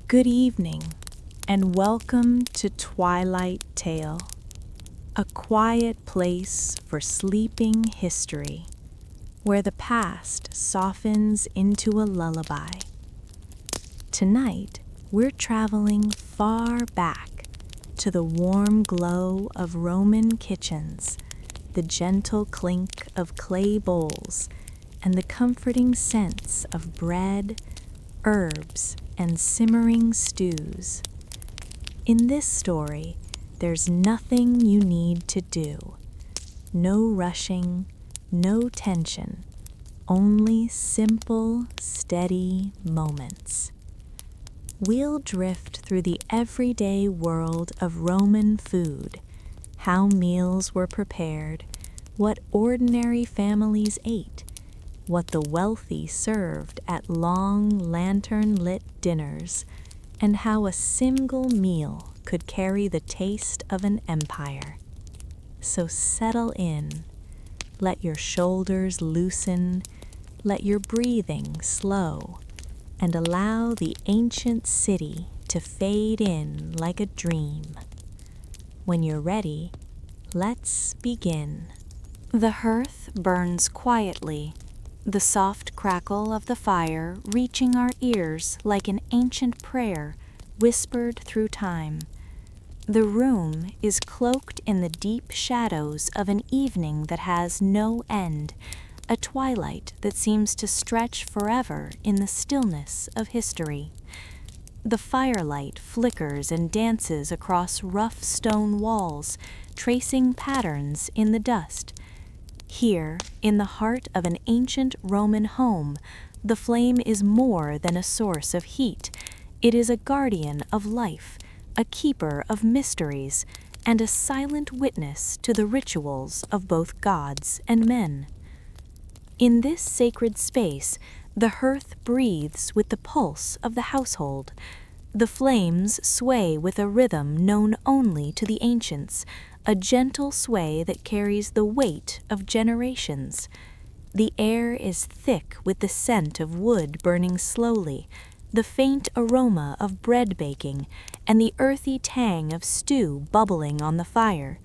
Good evening, and welcome to Twilight Tale, a quiet place for sleeping history, where the past softens into a lullaby. Tonight, we're traveling far back to the warm glow of Roman kitchens, the gentle clink of clay bowls, and the comforting scents of bread, herbs, and simmering stews. In this story, there's nothing you need to do. No rushing, no tension, only simple, steady moments. We'll drift through the everyday world of Roman food, how meals were prepared, what ordinary families ate, what the wealthy served at long lantern-lit dinners, and how a single meal could carry the taste of an empire. So settle in, let your shoulders loosen, let your breathing slow, and allow the ancient city to fade in like a dream. When you're ready, let's begin. The hearth burns quietly, the soft crackle of the fire reaching our ears like an ancient prayer whispered through time. The room is cloaked in the deep shadows of an evening that has no end, a twilight that seems to stretch forever in the stillness of history. The firelight flickers and dances across rough stone walls, tracing patterns in the dust. Here, in the heart of an ancient Roman home, the flame is more than a source of heat. It is a guardian of life, a keeper of mysteries, and a silent witness to the rituals of both gods and men. In this sacred space, the hearth breathes with the pulse of the household. The flames sway with a rhythm known only to the ancients, a gentle sway that carries the weight of generations. The air is thick with the scent of wood burning slowly, the faint aroma of bread baking, and the earthy tang of stew bubbling on the fire.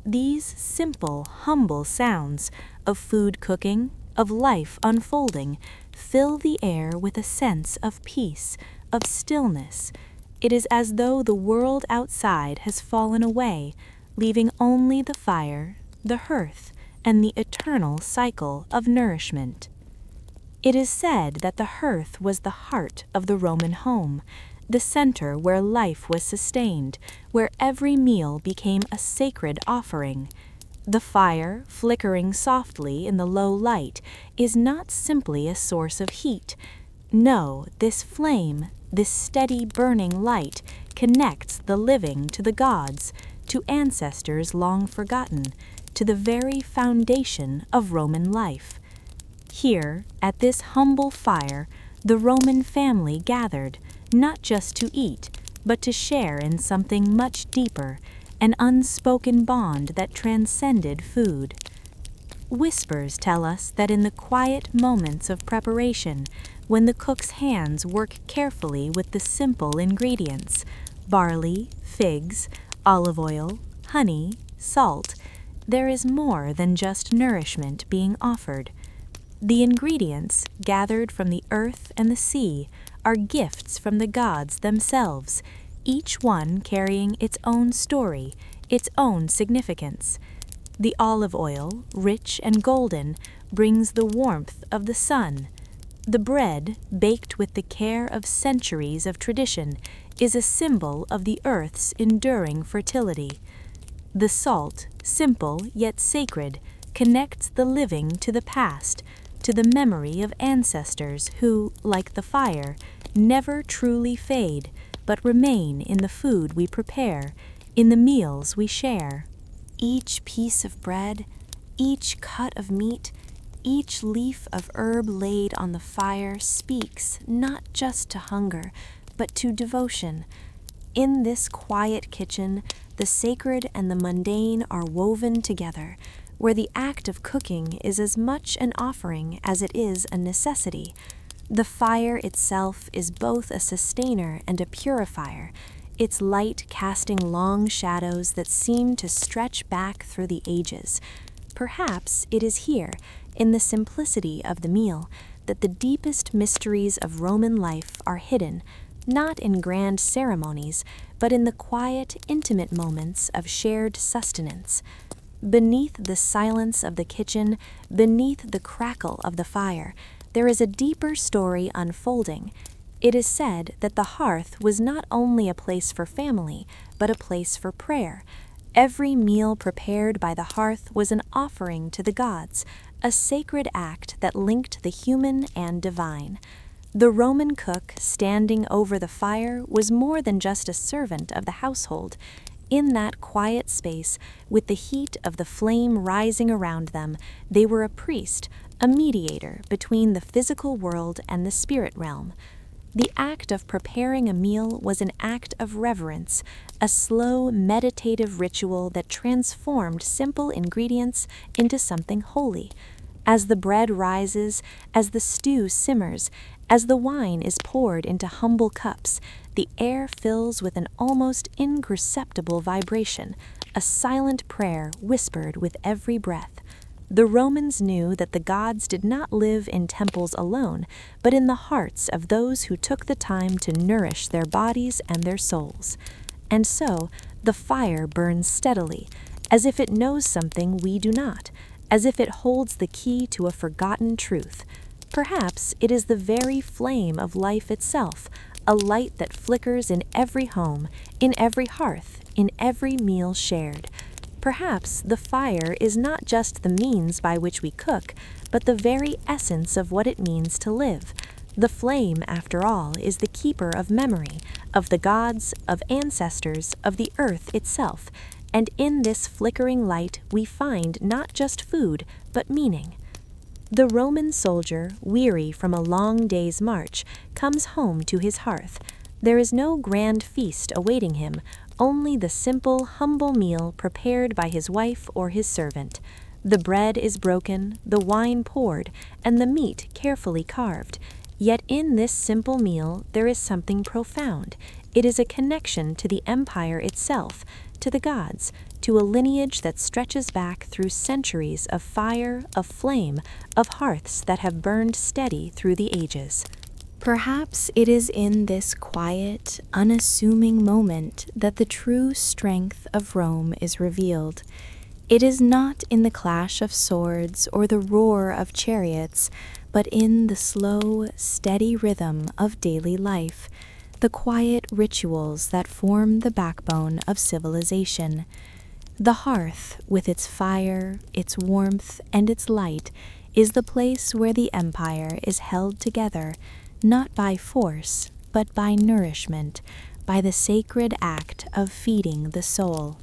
These simple, humble sounds of food cooking, of life unfolding, fill the air with a sense of peace, of stillness. It is as though the world outside has fallen away, leaving only the fire, the hearth, and the eternal cycle of nourishment. It is said that the hearth was the heart of the Roman home, the center where life was sustained, where every meal became a sacred offering. The fire, flickering softly in the low light, is not simply a source of heat. No, this flame, this steady burning light, connects the living to the gods, to ancestors long forgotten, to the very foundation of Roman life. Here, at this humble fire, the Roman family gathered, not just to eat, but to share in something much deeper, an unspoken bond that transcended food. Whispers tell us that in the quiet moments of preparation, when the cook's hands work carefully with the simple ingredients, barley, figs, olive oil, honey, salt, there is more than just nourishment being offered. The ingredients, gathered from the earth and the sea, are gifts from the gods themselves, each one carrying its own story, its own significance. The olive oil, rich and golden, brings the warmth of the sun. The bread, baked with the care of centuries of tradition, is a symbol of the earth's enduring fertility. The salt, simple yet sacred, connects the living to the past, to the memory of ancestors who, like the fire, never truly fade, but remain in the food we prepare, in the meals we share. Each piece of bread, each cut of meat, each leaf of herb laid on the fire speaks not just to hunger, but to devotion. In this quiet kitchen, the sacred and the mundane are woven together, where the act of cooking is as much an offering as it is a necessity. The fire itself is both a sustainer and a purifier, its light casting long shadows that seem to stretch back through the ages. Perhaps it is here, in the simplicity of the meal, that the deepest mysteries of Roman life are hidden, not in grand ceremonies, but in the quiet, intimate moments of shared sustenance. Beneath the silence of the kitchen, beneath the crackle of the fire, there is a deeper story unfolding. It is said that the hearth was not only a place for family, but a place for prayer. Every meal prepared by the hearth was an offering to the gods, a sacred act that linked the human and divine. The Roman cook standing over the fire was more than just a servant of the household. In that quiet space, with the heat of the flame rising around them, they were a priest, a mediator between the physical world and the spirit realm. The act of preparing a meal was an act of reverence, a slow, meditative ritual that transformed simple ingredients into something holy. As the bread rises, as the stew simmers, as the wine is poured into humble cups, the air fills with an almost imperceptible vibration, a silent prayer whispered with every breath. The Romans knew that the gods did not live in temples alone, but in the hearts of those who took the time to nourish their bodies and their souls. And so, the fire burns steadily, as if it knows something we do not, as if it holds the key to a forgotten truth. Perhaps it is the very flame of life itself, a light that flickers in every home, in every hearth, in every meal shared. Perhaps the fire is not just the means by which we cook, but the very essence of what it means to live. The flame, after all, is the keeper of memory, of the gods, of ancestors, of the earth itself, and in this flickering light we find not just food, but meaning. The Roman soldier, weary from a long day's march, comes home to his hearth. There is no grand feast awaiting him, only the simple, humble meal prepared by his wife or his servant. The bread is broken, the wine poured, and the meat carefully carved. Yet in this simple meal there is something profound. It is a connection to the empire itself, to the gods, to a lineage that stretches back through centuries of fire, of flame, of hearths that have burned steady through the ages. Perhaps it is in this quiet, unassuming moment that the true strength of Rome is revealed. It is not in the clash of swords or the roar of chariots, but in the slow, steady rhythm of daily life, the quiet rituals that form the backbone of civilization. The hearth, with its fire, its warmth, and its light, is the place where the empire is held together, not by force, but by nourishment, by the sacred act of feeding the soul.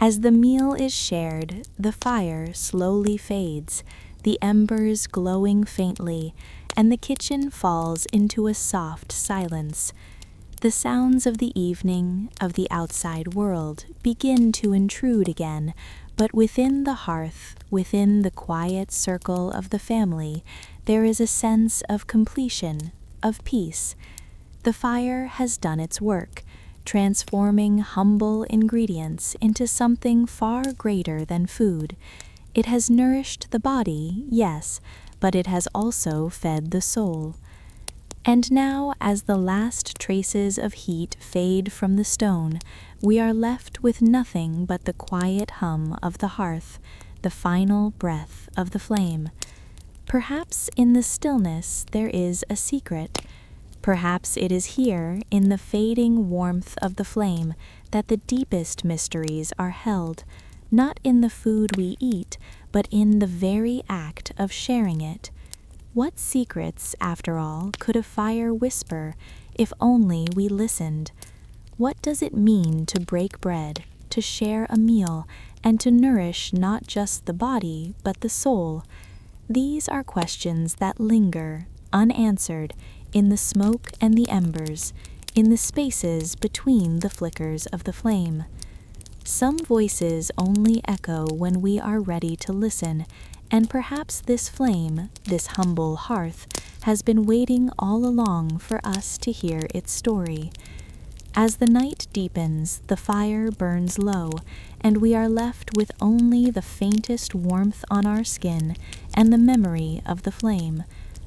As the meal is shared, the fire slowly fades, the embers glowing faintly, and the kitchen falls into a soft silence. The sounds of the evening, of the outside world, begin to intrude again, but within the hearth, within the quiet circle of the family, there is a sense of completion, of peace. The fire has done its work, transforming humble ingredients into something far greater than food. It has nourished the body, yes, but it has also fed the soul. And now, as the last traces of heat fade from the stone, we are left with nothing but the quiet hum of the hearth, the final breath of the flame. Perhaps in the stillness there is a secret. Perhaps it is here, in the fading warmth of the flame, that the deepest mysteries are held, not in the food we eat, but in the very act of sharing it. What secrets, after all, could a fire whisper, if only we listened? What does it mean to break bread, to share a meal, and to nourish not just the body, but the soul? These are questions that linger, unanswered, in the smoke and the embers, in the spaces between the flickers of the flame. Some voices only echo when we are ready to listen, and perhaps this flame, this humble hearth, has been waiting all along for us to hear its story. As the night deepens, the fire burns low, and we are left with only the faintest warmth on our skin and the memory of the flame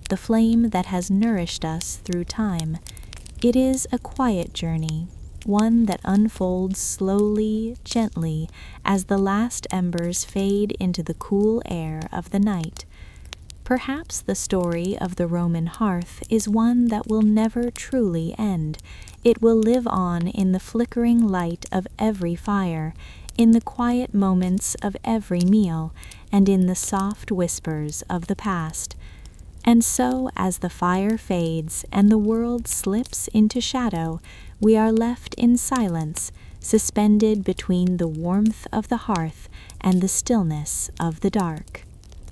that has nourished us through time. It is a quiet journey, one that unfolds slowly, gently, as the last embers fade into the cool air of the night. Perhaps the story of the Roman hearth is one that will never truly end. It will live on in the flickering light of every fire, in the quiet moments of every meal, and in the soft whispers of the past. And so, as the fire fades and the world slips into shadow, we are left in silence, suspended between the warmth of the hearth and the stillness of the dark.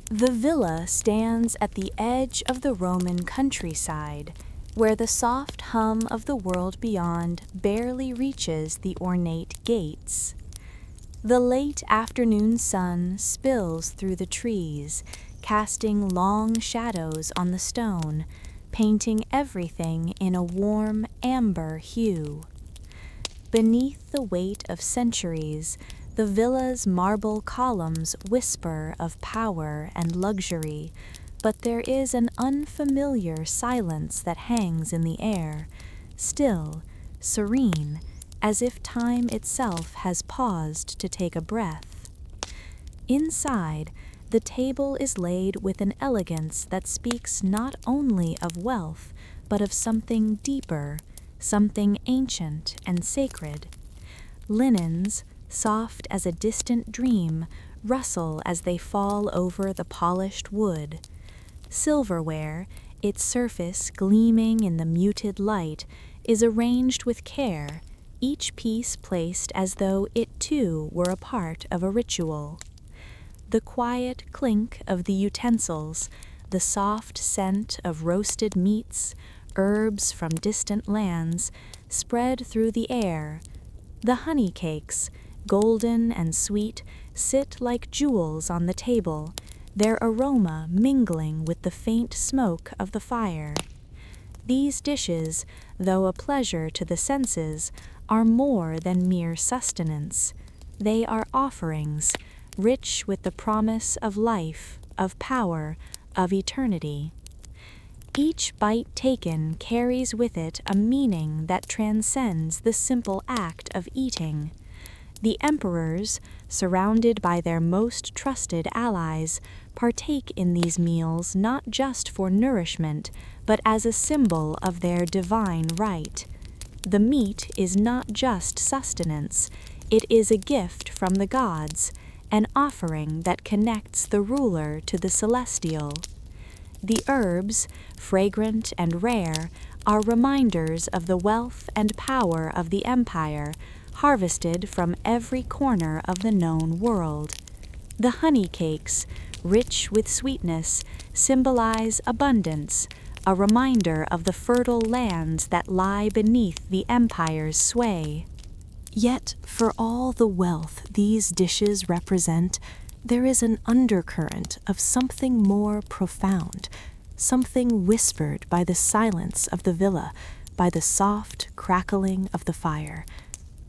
The villa stands at the edge of the Roman countryside, where the soft hum of the world beyond barely reaches the ornate gates. The late afternoon sun spills through the trees, casting long shadows on the stone, painting everything in a warm amber hue. Beneath the weight of centuries, the villa's marble columns whisper of power and luxury, but there is an unfamiliar silence that hangs in the air, still, serene, as if time itself has paused to take a breath. Inside, the table is laid with an elegance that speaks not only of wealth, but of something deeper, something ancient and sacred. Linens, soft as a distant dream, rustle as they fall over the polished wood. Silverware, its surface gleaming in the muted light, is arranged with care, each piece placed as though it too were a part of a ritual. The quiet clink of the utensils, the soft scent of roasted meats, herbs from distant lands, spread through the air. The honey cakes, golden and sweet, sit like jewels on the table, their aroma mingling with the faint smoke of the fire. These dishes, though a pleasure to the senses, are more than mere sustenance. They are offerings, rich with the promise of life, of power, of eternity. Each bite taken carries with it a meaning that transcends the simple act of eating. The emperors, surrounded by their most trusted allies, partake in these meals not just for nourishment, but as a symbol of their divine right. The meat is not just sustenance, it is a gift from the gods, an offering that connects the ruler to the celestial. The herbs, fragrant and rare, are reminders of the wealth and power of the empire, harvested from every corner of the known world. The honey cakes, rich with sweetness, symbolize abundance, a reminder of the fertile lands that lie beneath the empire's sway. Yet, for all the wealth these dishes represent, there is an undercurrent of something more profound, something whispered by the silence of the villa, by the soft crackling of the fire.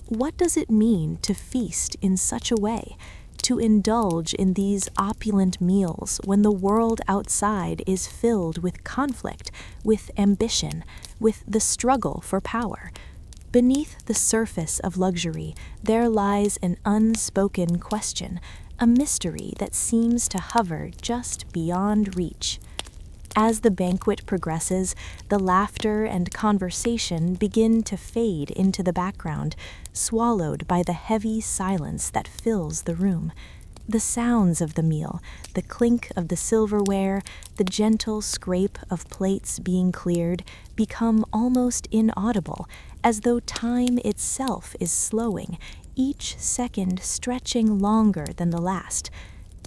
What does it mean to feast in such a way, to indulge in these opulent meals when the world outside is filled with conflict, with ambition, with the struggle for power? Beneath the surface of luxury, there lies an unspoken question, a mystery that seems to hover just beyond reach. As the banquet progresses, the laughter and conversation begin to fade into the background, swallowed by the heavy silence that fills the room. The sounds of the meal, the clink of the silverware, the gentle scrape of plates being cleared, become almost inaudible, as though time itself is slowing, each second stretching longer than the last.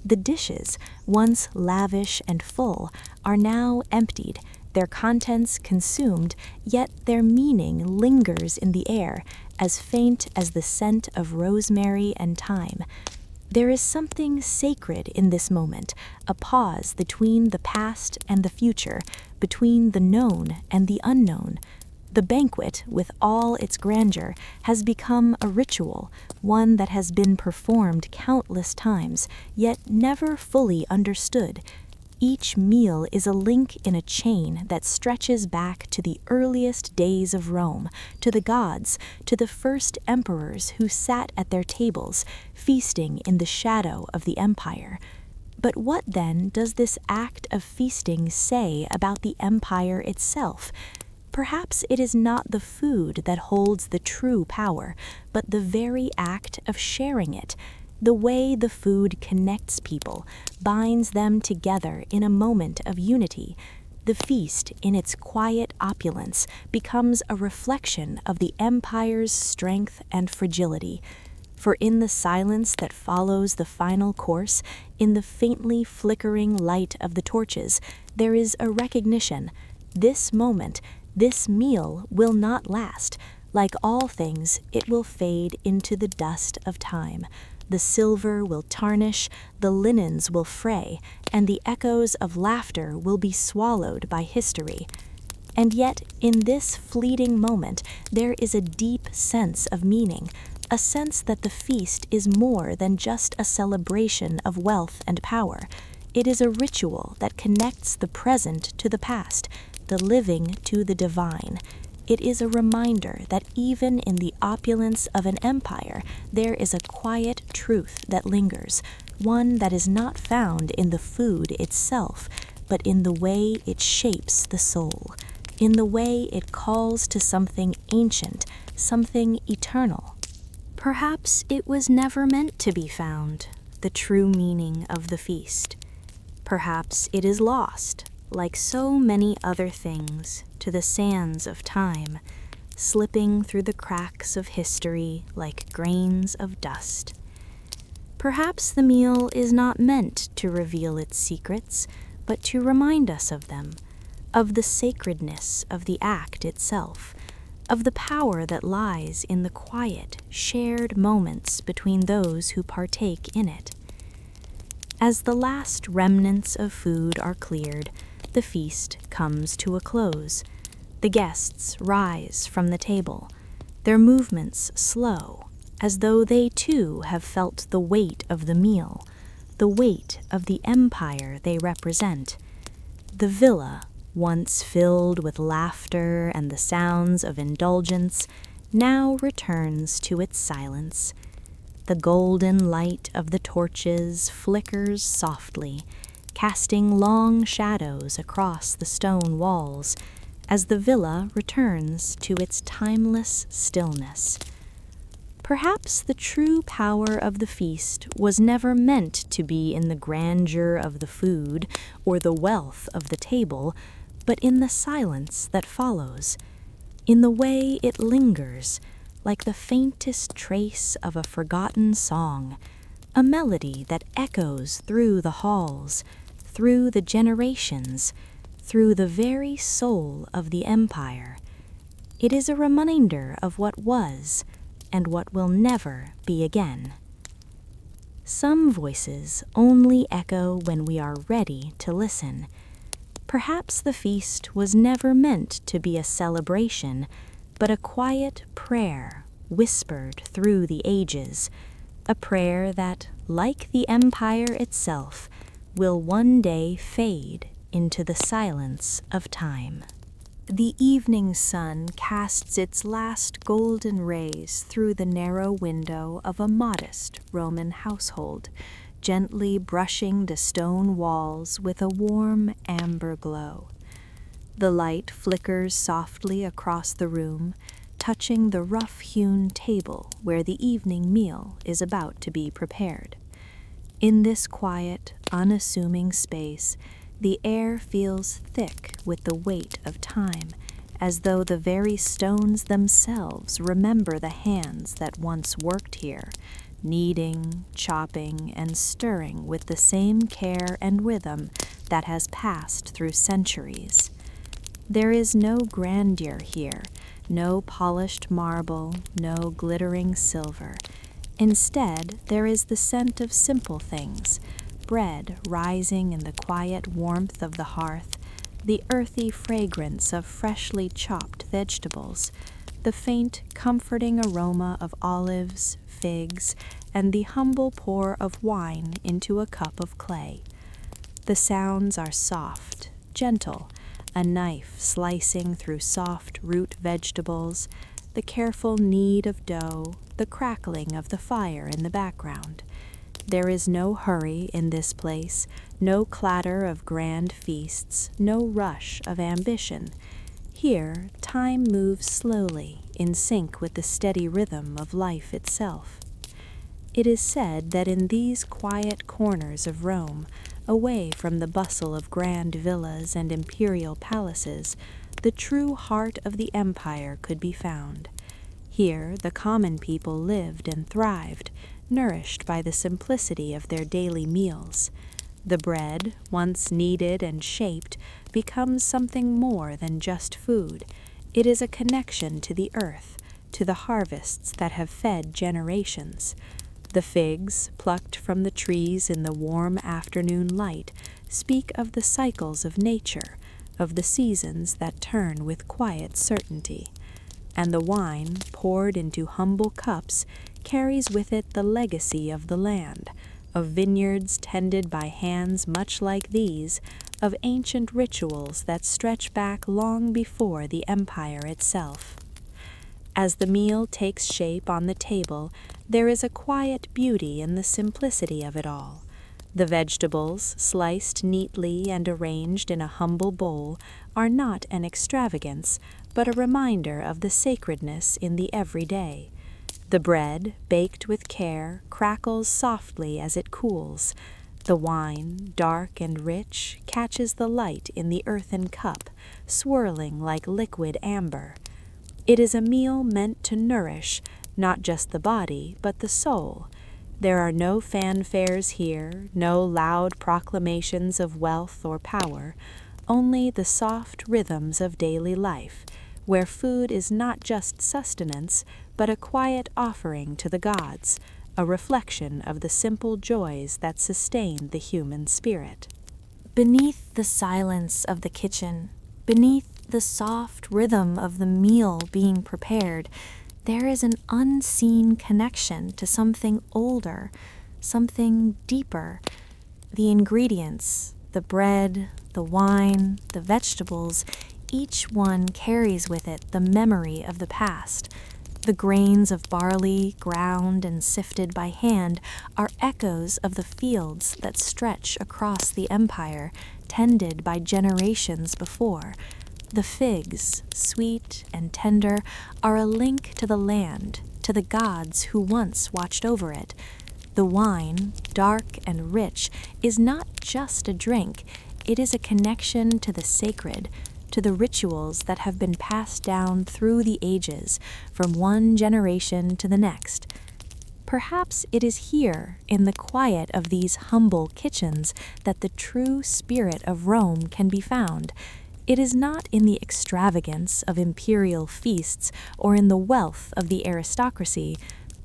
The dishes, once lavish and full, are now emptied, their contents consumed, yet their meaning lingers in the air, as faint as the scent of rosemary and thyme. There is something sacred in this moment, a pause between the past and the future, between the known and the unknown. The banquet, with all its grandeur, has become a ritual, one that has been performed countless times, yet never fully understood. Each meal is a link in a chain that stretches back to the earliest days of Rome, to the gods, to the first emperors who sat at their tables, feasting in the shadow of the empire. But what then does this act of feasting say about the empire itself? Perhaps it is not the food that holds the true power, but the very act of sharing it. The way the food connects people, binds them together in a moment of unity. The feast, in its quiet opulence, becomes a reflection of the empire's strength and fragility. For in the silence that follows the final course, in the faintly flickering light of the torches, there is a recognition. This moment, this meal will not last. Like all things, it will fade into the dust of time. The silver will tarnish, the linens will fray, and the echoes of laughter will be swallowed by history. And yet, in this fleeting moment, there is a deep sense of meaning, a sense that the feast is more than just a celebration of wealth and power. It is a ritual that connects the present to the past, the living to the divine. It is a reminder that even in the opulence of an empire, there is a quiet truth that lingers, one that is not found in the food itself, but in the way it shapes the soul, in the way it calls to something ancient, something eternal. Perhaps it was never meant to be found, the true meaning of the feast. Perhaps it is lost, like so many other things, to the sands of time, slipping through the cracks of history like grains of dust. Perhaps the meal is not meant to reveal its secrets, but to remind us of them, of the sacredness of the act itself, of the power that lies in the quiet, shared moments between those who partake in it. As the last remnants of food are cleared, the feast comes to a close. The guests rise from the table, their movements slow, as though they too have felt the weight of the meal, the weight of the empire they represent. The villa, once filled with laughter and the sounds of indulgence, now returns to its silence. The golden light of the torches flickers softly, casting long shadows across the stone walls, as the villa returns to its timeless stillness. Perhaps the true power of the feast was never meant to be in the grandeur of the food or the wealth of the table, but in the silence that follows, in the way it lingers, like the faintest trace of a forgotten song, a melody that echoes through the halls, through the generations, through the very soul of the empire. It is a reminder of what was and what will never be again. Some voices only echo when we are ready to listen. Perhaps the feast was never meant to be a celebration, but a quiet prayer whispered through the ages, a prayer that, like the empire itself, will one day fade into the silence of time. The evening sun casts its last golden rays through the narrow window of a modest Roman household, gently brushing the stone walls with a warm amber glow. The light flickers softly across the room, touching the rough-hewn table where the evening meal is about to be prepared. In this quiet, unassuming space, the air feels thick with the weight of time, as though the very stones themselves remember the hands that once worked here, kneading, chopping, and stirring with the same care and rhythm that has passed through centuries. There is no grandeur here, no polished marble, no glittering silver. Instead, there is the scent of simple things, bread rising in the quiet warmth of the hearth, the earthy fragrance of freshly chopped vegetables, the faint, comforting aroma of olives, figs, and the humble pour of wine into a cup of clay. The sounds are soft, gentle, a knife slicing through soft root vegetables, the careful knead of dough, the crackling of the fire in the background. There is no hurry in this place, no clatter of grand feasts, no rush of ambition. Here, time moves slowly, in sync with the steady rhythm of life itself. It is said that in these quiet corners of Rome, away from the bustle of grand villas and imperial palaces, the true heart of the empire could be found. Here the common people lived and thrived, nourished by the simplicity of their daily meals. The bread, once kneaded and shaped, becomes something more than just food. It is a connection to the earth, to the harvests that have fed generations. The figs, plucked from the trees in the warm afternoon light, speak of the cycles of nature, of the seasons that turn with quiet certainty. And the wine, poured into humble cups, carries with it the legacy of the land, of vineyards tended by hands much like these, of ancient rituals that stretch back long before the empire itself. As the meal takes shape on the table, there is a quiet beauty in the simplicity of it all. The vegetables, sliced neatly and arranged in a humble bowl, are not an extravagance, but a reminder of the sacredness in the everyday. The bread, baked with care, crackles softly as it cools. The wine, dark and rich, catches the light in the earthen cup, swirling like liquid amber. It is a meal meant to nourish, not just the body, but the soul. There are no fanfares here, no loud proclamations of wealth or power, only the soft rhythms of daily life, where food is not just sustenance, but a quiet offering to the gods, a reflection of the simple joys that sustain the human spirit. Beneath the silence of the kitchen, beneath the soft rhythm of the meal being prepared, there is an unseen connection to something older, something deeper. The ingredients, the bread, the wine, the vegetables, each one carries with it the memory of the past. The grains of barley, ground and sifted by hand, are echoes of the fields that stretch across the empire, tended by generations before. The figs, sweet and tender, are a link to the land, to the gods who once watched over it. The wine, dark and rich, is not just a drink, it is a connection to the sacred, to the rituals that have been passed down through the ages, from one generation to the next. Perhaps it is here, in the quiet of these humble kitchens, that the true spirit of Rome can be found. It is not in the extravagance of imperial feasts or in the wealth of the aristocracy,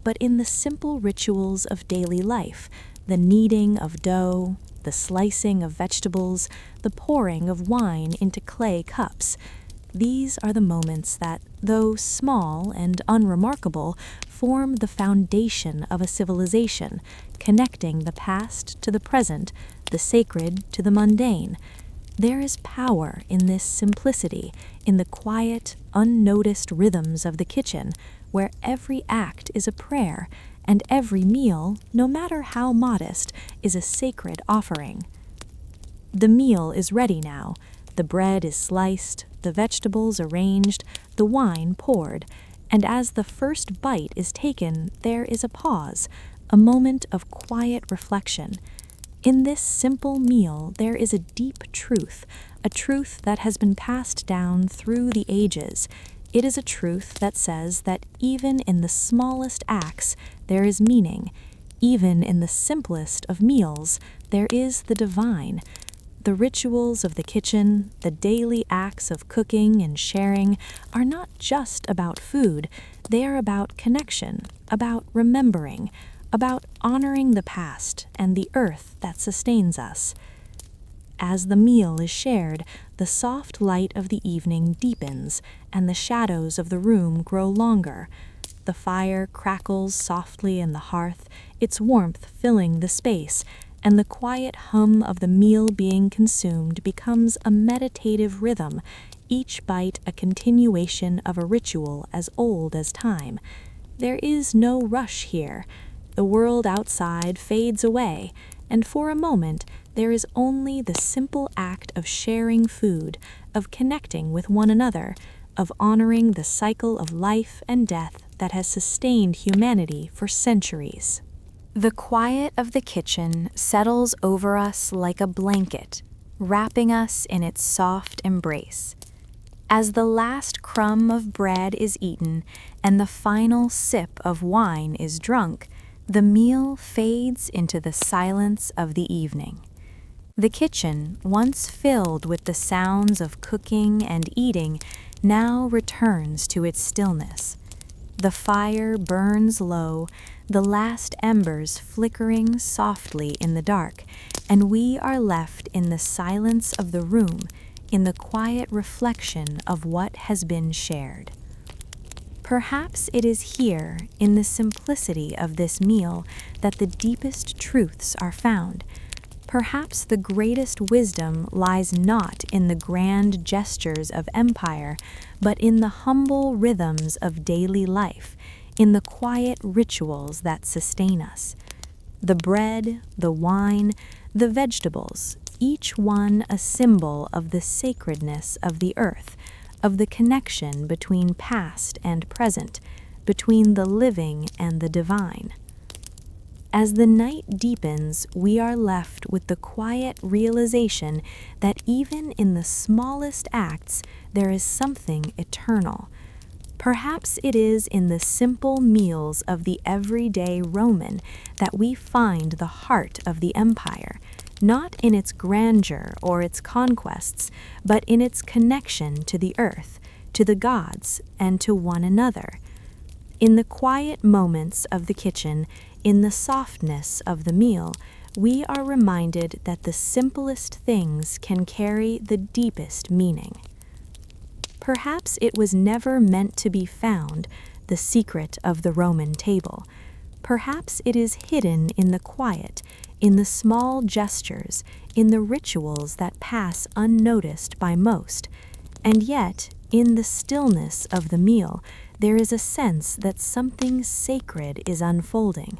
but in the simple rituals of daily life, the kneading of dough, the slicing of vegetables, the pouring of wine into clay cups. These are the moments that, though small and unremarkable, form the foundation of a civilization, connecting the past to the present, the sacred to the mundane. There is power in this simplicity, in the quiet, unnoticed rhythms of the kitchen, where every act is a prayer, and every meal, no matter how modest, is a sacred offering. The meal is ready now. The bread is sliced, the vegetables arranged, the wine poured, and as the first bite is taken, there is a pause, a moment of quiet reflection. In this simple meal, there is a deep truth, a truth that has been passed down through the ages. It is a truth that says that even in the smallest acts, there is meaning. Even in the simplest of meals, there is the divine. The rituals of the kitchen, the daily acts of cooking and sharing, are not just about food, they are about connection, about remembering, about honoring the past and the earth that sustains us. As the meal is shared, the soft light of the evening deepens and the shadows of the room grow longer. The fire crackles softly in the hearth, its warmth filling the space, and the quiet hum of the meal being consumed becomes a meditative rhythm, each bite a continuation of a ritual as old as time. There is no rush here. The world outside fades away, and for a moment there is only the simple act of sharing food, of connecting with one another, of honoring the cycle of life and death that has sustained humanity for centuries. The quiet of the kitchen settles over us like a blanket, wrapping us in its soft embrace. As the last crumb of bread is eaten and the final sip of wine is drunk, the meal fades into the silence of the evening. The kitchen, once filled with the sounds of cooking and eating, now returns to its stillness. The fire burns low, the last embers flickering softly in the dark, and we are left in the silence of the room, in the quiet reflection of what has been shared. Perhaps it is here, in the simplicity of this meal, that the deepest truths are found. Perhaps the greatest wisdom lies not in the grand gestures of empire, but in the humble rhythms of daily life, in the quiet rituals that sustain us. The bread, the wine, the vegetables, each one a symbol of the sacredness of the earth, of the connection between past and present, between the living and the divine. As the night deepens, we are left with the quiet realization that even in the smallest acts there is something eternal. Perhaps it is in the simple meals of the everyday Roman that we find the heart of the empire, not in its grandeur or its conquests, but in its connection to the earth, to the gods, and to one another. In the quiet moments of the kitchen, in the softness of the meal, we are reminded that the simplest things can carry the deepest meaning. Perhaps it was never meant to be found, the secret of the Roman table. Perhaps it is hidden in the quiet, in the small gestures, in the rituals that pass unnoticed by most. And yet, in the stillness of the meal, there is a sense that something sacred is unfolding,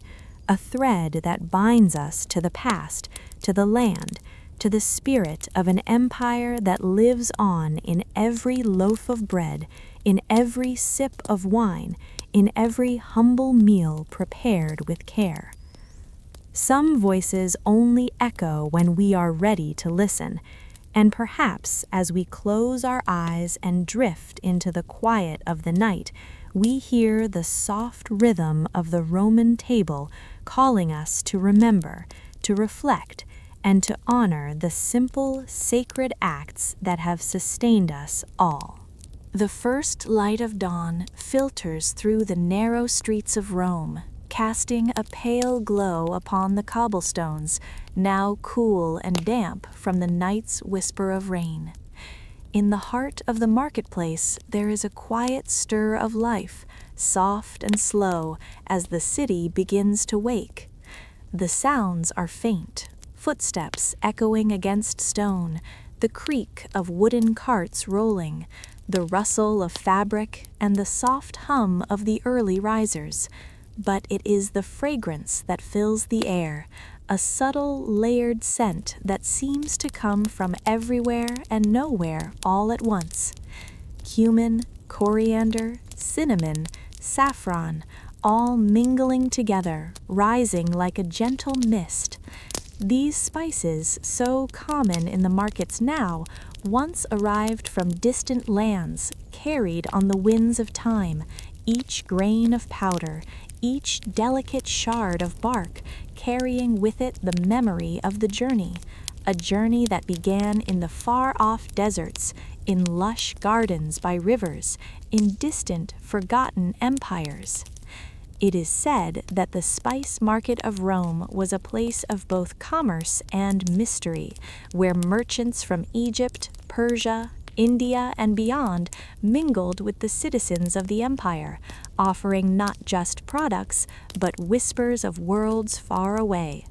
a thread that binds us to the past, to the land, to the spirit of an empire that lives on in every loaf of bread, in every sip of wine, in every humble meal prepared with care. Some voices only echo when we are ready to listen, and perhaps as we close our eyes and drift into the quiet of the night, we hear the soft rhythm of the Roman table calling us to remember, to reflect, and to honor the simple, sacred acts that have sustained us all. The first light of dawn filters through the narrow streets of Rome, casting a pale glow upon the cobblestones, now cool and damp from the night's whisper of rain. In the heart of the marketplace there is a quiet stir of life, soft and slow, as the city begins to wake. The sounds are faint, footsteps echoing against stone, the creak of wooden carts rolling, the rustle of fabric, and the soft hum of the early risers. But it is the fragrance that fills the air, a subtle, layered scent that seems to come from everywhere and nowhere all at once. Cumin, coriander, cinnamon, saffron, all mingling together, rising like a gentle mist. These spices, so common in the markets now, once arrived from distant lands, carried on the winds of time, each grain of powder, each delicate shard of bark, carrying with it the memory of the journey, a journey that began in the far-off deserts, in lush gardens by rivers, in distant, forgotten empires. It is said that the spice market of Rome was a place of both commerce and mystery, where merchants from Egypt, Persia, India, and beyond mingled with the citizens of the empire, offering not just products, but whispers of worlds far away.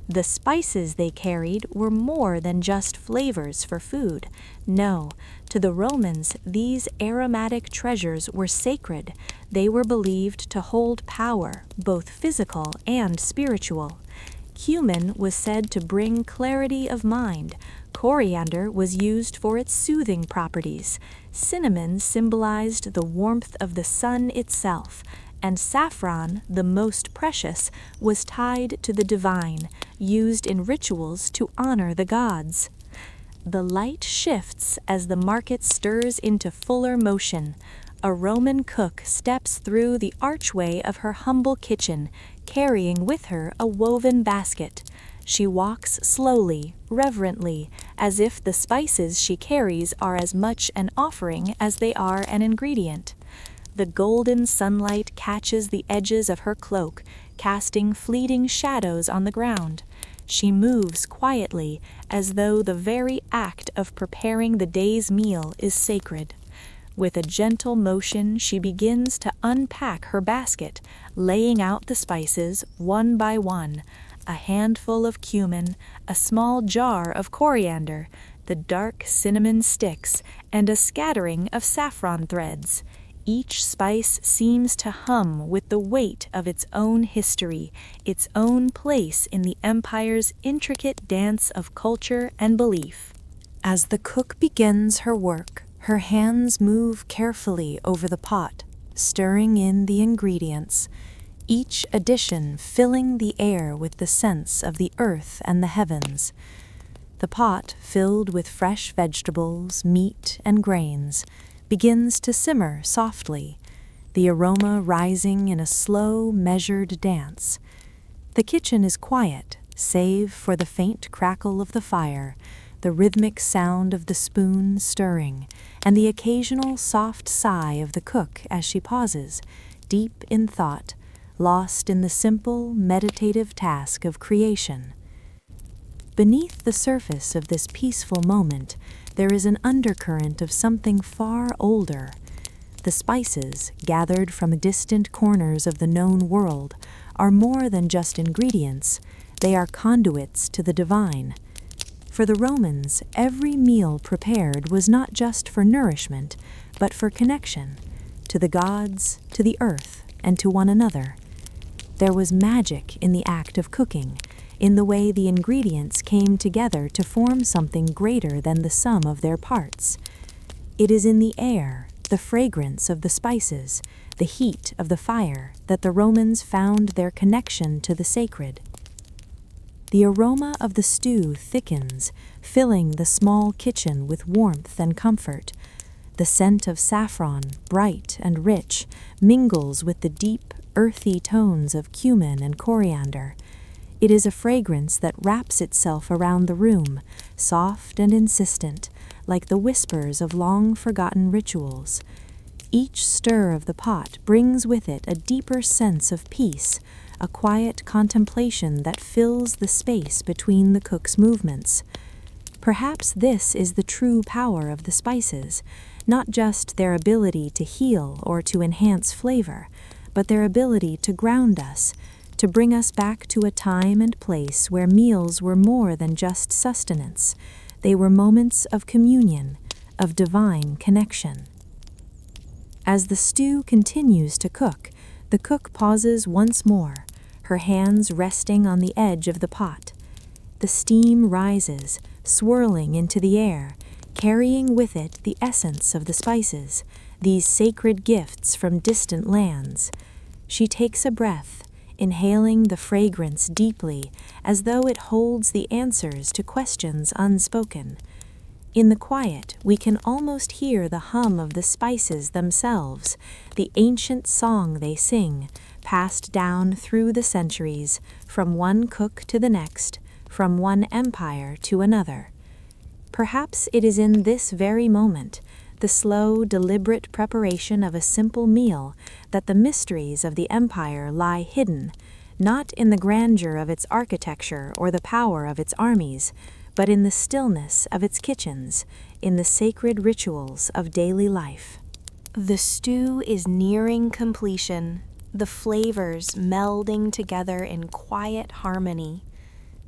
The spices they carried were more than just flavors for food. No, to the Romans, these aromatic treasures were sacred. They were believed to hold power, both physical and spiritual. Cumin was said to bring clarity of mind. Coriander was used for its soothing properties. Cinnamon symbolized the warmth of the sun itself, and saffron, the most precious, was tied to the divine, used in rituals to honor the gods. The light shifts as the market stirs into fuller motion. A Roman cook steps through the archway of her humble kitchen, carrying with her a woven basket. She walks slowly, reverently, as if the spices she carries are as much an offering as they are an ingredient. The golden sunlight catches the edges of her cloak, casting fleeting shadows on the ground. She moves quietly, as though the very act of preparing the day's meal is sacred. With a gentle motion, she begins to unpack her basket, laying out the spices one by one. A handful of cumin, a small jar of coriander, the dark cinnamon sticks, and a scattering of saffron threads. Each spice seems to hum with the weight of its own history, its own place in the empire's intricate dance of culture and belief. As the cook begins her work, her hands move carefully over the pot, stirring in the ingredients, each addition filling the air with the scents of the earth and the heavens. The pot, filled with fresh vegetables, meat, and grains, begins to simmer softly, the aroma rising in a slow, measured dance. The kitchen is quiet, save for the faint crackle of the fire, the rhythmic sound of the spoon stirring, and the occasional soft sigh of the cook as she pauses, deep in thought, lost in the simple, meditative task of creation. Beneath the surface of this peaceful moment, there is an undercurrent of something far older. The spices, gathered from distant corners of the known world, are more than just ingredients. They are conduits to the divine. For the Romans, every meal prepared was not just for nourishment, but for connection, to the gods, to the earth, and to one another. There was magic in the act of cooking, in the way the ingredients came together to form something greater than the sum of their parts. It is in the air, the fragrance of the spices, the heat of the fire, that the Romans found their connection to the sacred. The aroma of the stew thickens, filling the small kitchen with warmth and comfort. The scent of saffron, bright and rich, mingles with the deep, earthy tones of cumin and coriander. It is a fragrance that wraps itself around the room, soft and insistent, like the whispers of long-forgotten rituals. Each stir of the pot brings with it a deeper sense of peace, a quiet contemplation that fills the space between the cook's movements. Perhaps this is the true power of the spices, not just their ability to heal or to enhance flavor, but their ability to ground us, to bring us back to a time and place where meals were more than just sustenance. They were moments of communion, of divine connection. As the stew continues to cook, the cook pauses once more, her hands resting on the edge of the pot. The steam rises, swirling into the air, carrying with it the essence of the spices, these sacred gifts from distant lands. She takes a breath, inhaling the fragrance deeply, as though it holds the answers to questions unspoken. In the quiet, we can almost hear the hum of the spices themselves, the ancient song they sing, passed down through the centuries, from one cook to the next, from one empire to another. Perhaps it is in this very moment, the slow, deliberate preparation of a simple meal, that the mysteries of the empire lie hidden, not in the grandeur of its architecture or the power of its armies, but in the stillness of its kitchens, in the sacred rituals of daily life. The stew is nearing completion, the flavors melding together in quiet harmony.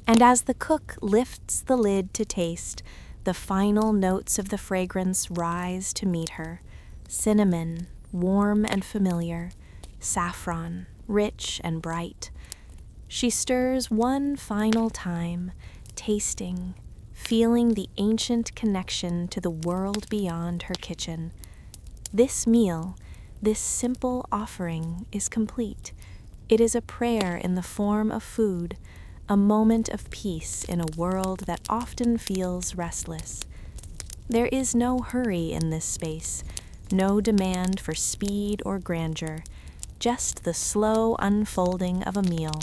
And as the cook lifts the lid to taste, the final notes of the fragrance rise to meet her. Cinnamon, warm and familiar, saffron, rich and bright. She stirs one final time, tasting, feeling the ancient connection to the world beyond her kitchen. This meal, this simple offering, is complete. It is a prayer in the form of food, a moment of peace in a world that often feels restless. There is no hurry in this space, no demand for speed or grandeur, just the slow unfolding of a meal,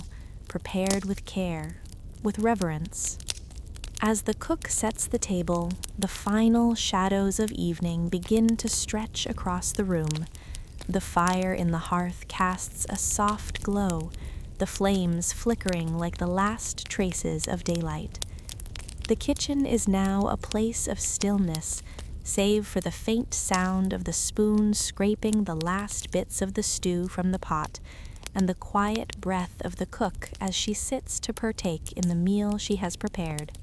prepared with care, with reverence. As the cook sets the table, the final shadows of evening begin to stretch across the room. The fire in the hearth casts a soft glow, the flames flickering like the last traces of daylight. The kitchen is now a place of stillness, save for the faint sound of the spoon scraping the last bits of the stew from the pot, and the quiet breath of the cook as she sits to partake in the meal she has prepared.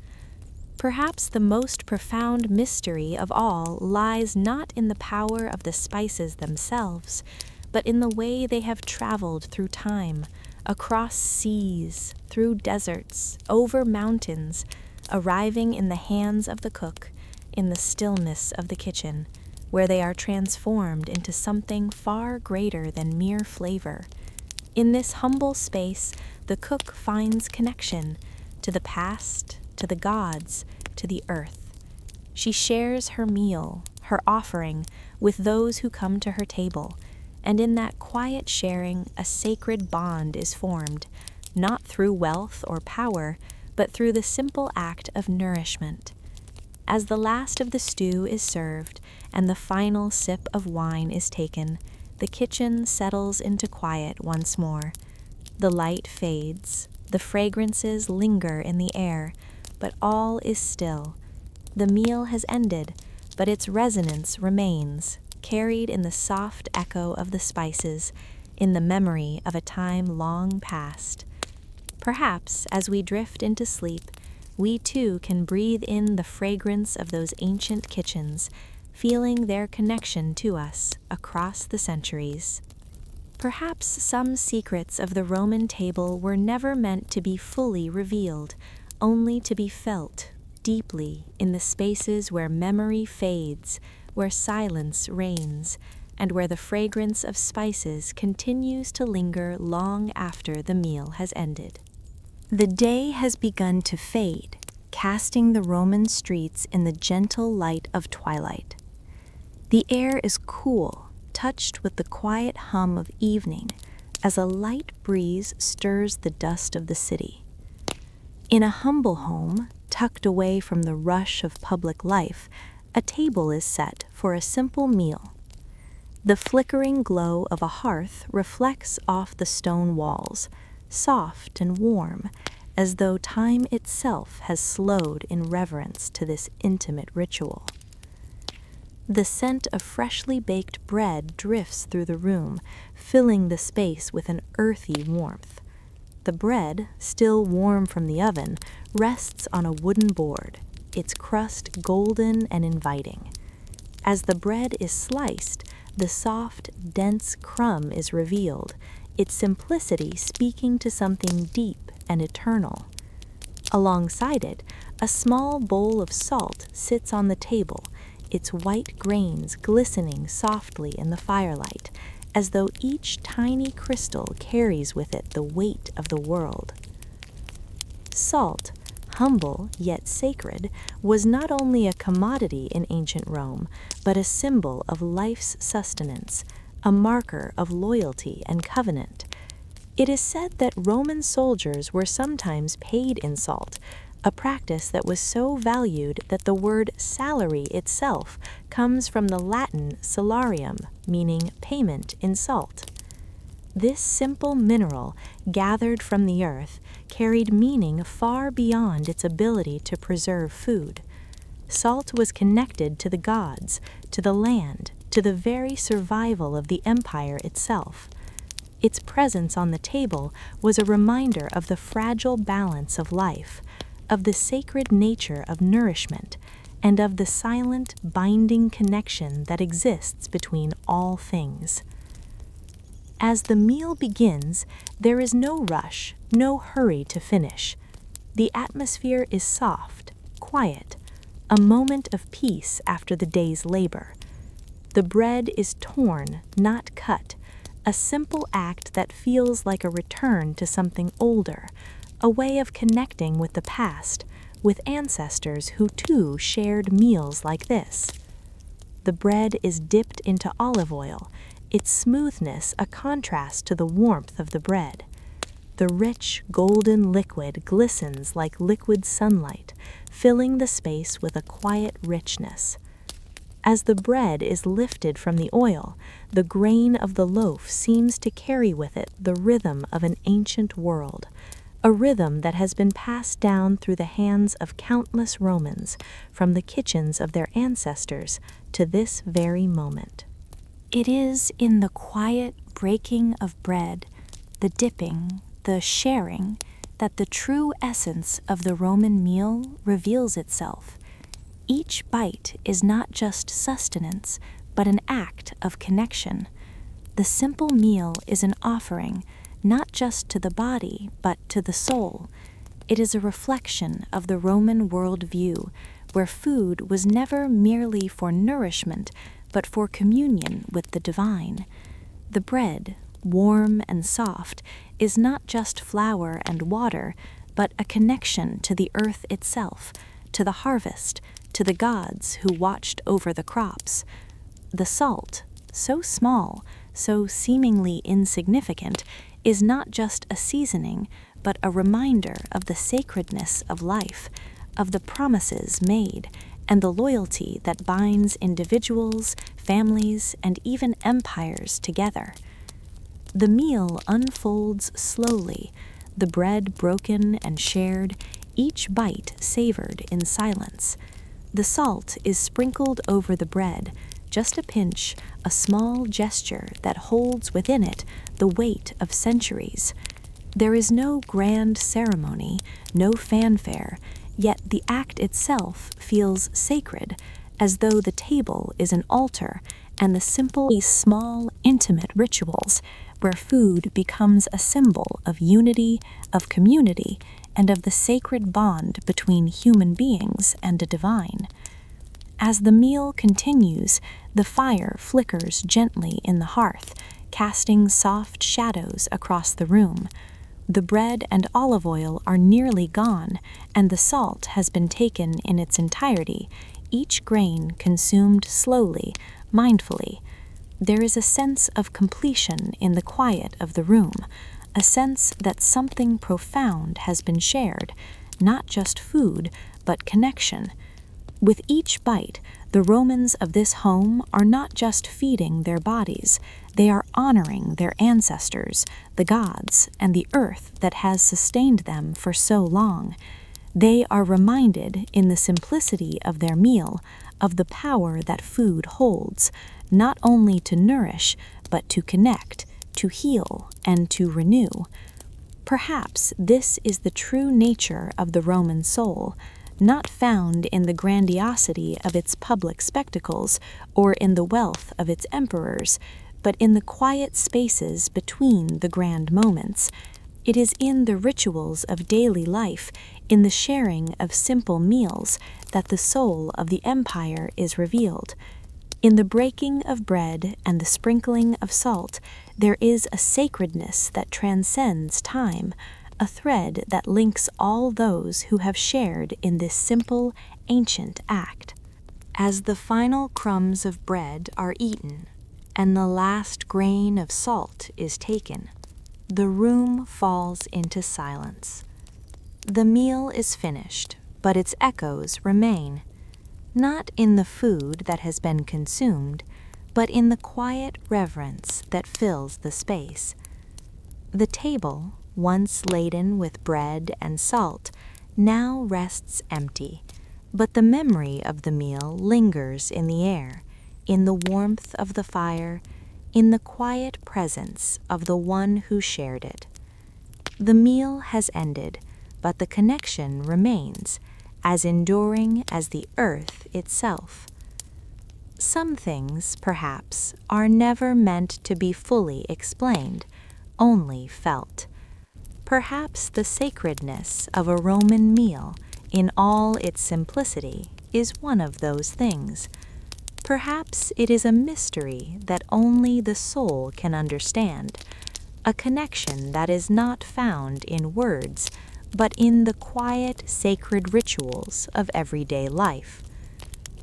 Perhaps the most profound mystery of all lies not in the power of the spices themselves, but in the way they have traveled through time, across seas, through deserts, over mountains, arriving in the hands of the cook, in the stillness of the kitchen, where they are transformed into something far greater than mere flavor. In this humble space, the cook finds connection to the past, to the gods, to the earth. She shares her meal, her offering, with those who come to her table, and in that quiet sharing, a sacred bond is formed, not through wealth or power, but through the simple act of nourishment. As the last of the stew is served and the final sip of wine is taken, the kitchen settles into quiet once more. The light fades, the fragrances linger in the air, but all is still. The meal has ended, but its resonance remains, carried in the soft echo of the spices, in the memory of a time long past. Perhaps, as we drift into sleep, we too can breathe in the fragrance of those ancient kitchens, feeling their connection to us across the centuries. Perhaps some secrets of the Roman table were never meant to be fully revealed, only to be felt deeply in the spaces where memory fades, where silence reigns, and where the fragrance of spices continues to linger long after the meal has ended. The day has begun to fade, casting the Roman streets in the gentle light of twilight. The air is cool, touched with the quiet hum of evening, as a light breeze stirs the dust of the city. In a humble home, tucked away from the rush of public life, a table is set for a simple meal. The flickering glow of a hearth reflects off the stone walls, soft and warm, as though time itself has slowed in reverence to this intimate ritual. The scent of freshly baked bread drifts through the room, filling the space with an earthy warmth. The bread, still warm from the oven, rests on a wooden board, its crust golden and inviting. As the bread is sliced, the soft, dense crumb is revealed, its simplicity speaking to something deep and eternal. Alongside it, a small bowl of salt sits on the table, its white grains glistening softly in the firelight, as though each tiny crystal carries with it the weight of the world. Salt, humble yet sacred, was not only a commodity in ancient Rome, but a symbol of life's sustenance, a marker of loyalty and covenant. It is said that Roman soldiers were sometimes paid in salt, a practice that was so valued that the word salary itself comes from the Latin salarium, meaning payment in salt. This simple mineral, gathered from the earth, carried meaning far beyond its ability to preserve food. Salt was connected to the gods, to the land, to the very survival of the empire itself. Its presence on the table was a reminder of the fragile balance of life, of the sacred nature of nourishment, and of the silent, binding connection that exists between all things. As the meal begins, there is no rush, no hurry to finish. The atmosphere is soft, quiet, a moment of peace after the day's labor. The bread is torn, not cut, a simple act that feels like a return to something older, a way of connecting with the past, with ancestors who too shared meals like this. The bread is dipped into olive oil, its smoothness a contrast to the warmth of the bread. The rich, golden liquid glistens like liquid sunlight, filling the space with a quiet richness. As the bread is lifted from the oil, the grain of the loaf seems to carry with it the rhythm of an ancient world, a rhythm that has been passed down through the hands of countless Romans, from the kitchens of their ancestors to this very moment. It is in the quiet breaking of bread, the dipping, the sharing, that the true essence of the Roman meal reveals itself. Each bite is not just sustenance, but an act of connection. The simple meal is an offering, not just to the body, but to the soul. It is a reflection of the Roman worldview, where food was never merely for nourishment, but for communion with the divine. The bread, warm and soft, is not just flour and water, but a connection to the earth itself, to the harvest, to the gods who watched over the crops. The salt, so small, so seemingly insignificant, is not just a seasoning, but a reminder of the sacredness of life, of the promises made, and the loyalty that binds individuals, families, and even empires together. The meal unfolds slowly, the bread broken and shared, each bite savored in silence. The salt is sprinkled over the bread, just a pinch, a small gesture that holds within it the weight of centuries. There is no grand ceremony, no fanfare, yet the act itself feels sacred, as though the table is an altar and the simple, small, intimate rituals where food becomes a symbol of unity, of community, and of the sacred bond between human beings and the divine. As the meal continues, the fire flickers gently in the hearth, casting soft shadows across the room. The bread and olive oil are nearly gone, and the salt has been taken in its entirety, each grain consumed slowly, mindfully. There is a sense of completion in the quiet of the room, a sense that something profound has been shared, not just food, but connection. With each bite, the Romans of this home are not just feeding their bodies, they are honoring their ancestors, the gods, and the earth that has sustained them for so long. They are reminded, in the simplicity of their meal, of the power that food holds, not only to nourish, but to connect, to heal, and to renew. Perhaps this is the true nature of the Roman soul, not found in the grandiosity of its public spectacles or in the wealth of its emperors, but in the quiet spaces between the grand moments. It is in the rituals of daily life, in the sharing of simple meals, that the soul of the empire is revealed. In the breaking of bread and the sprinkling of salt, there is a sacredness that transcends time, a thread that links all those who have shared in this simple, ancient act. As the final crumbs of bread are eaten, and the last grain of salt is taken, The room falls into silence. The meal is finished, but its echoes remain, not in the food that has been consumed, but in the quiet reverence that fills the space. The table, once laden with bread and salt, now rests empty, but the memory of the meal lingers in the air, in the warmth of the fire, in the quiet presence of the one who shared it. The meal has ended, but the connection remains, as enduring as the earth itself. Some things, perhaps, are never meant to be fully explained, only felt. Perhaps the sacredness of a Roman meal, in all its simplicity, is one of those things. Perhaps it is a mystery that only the soul can understand, a connection that is not found in words, but in the quiet, sacred rituals of everyday life.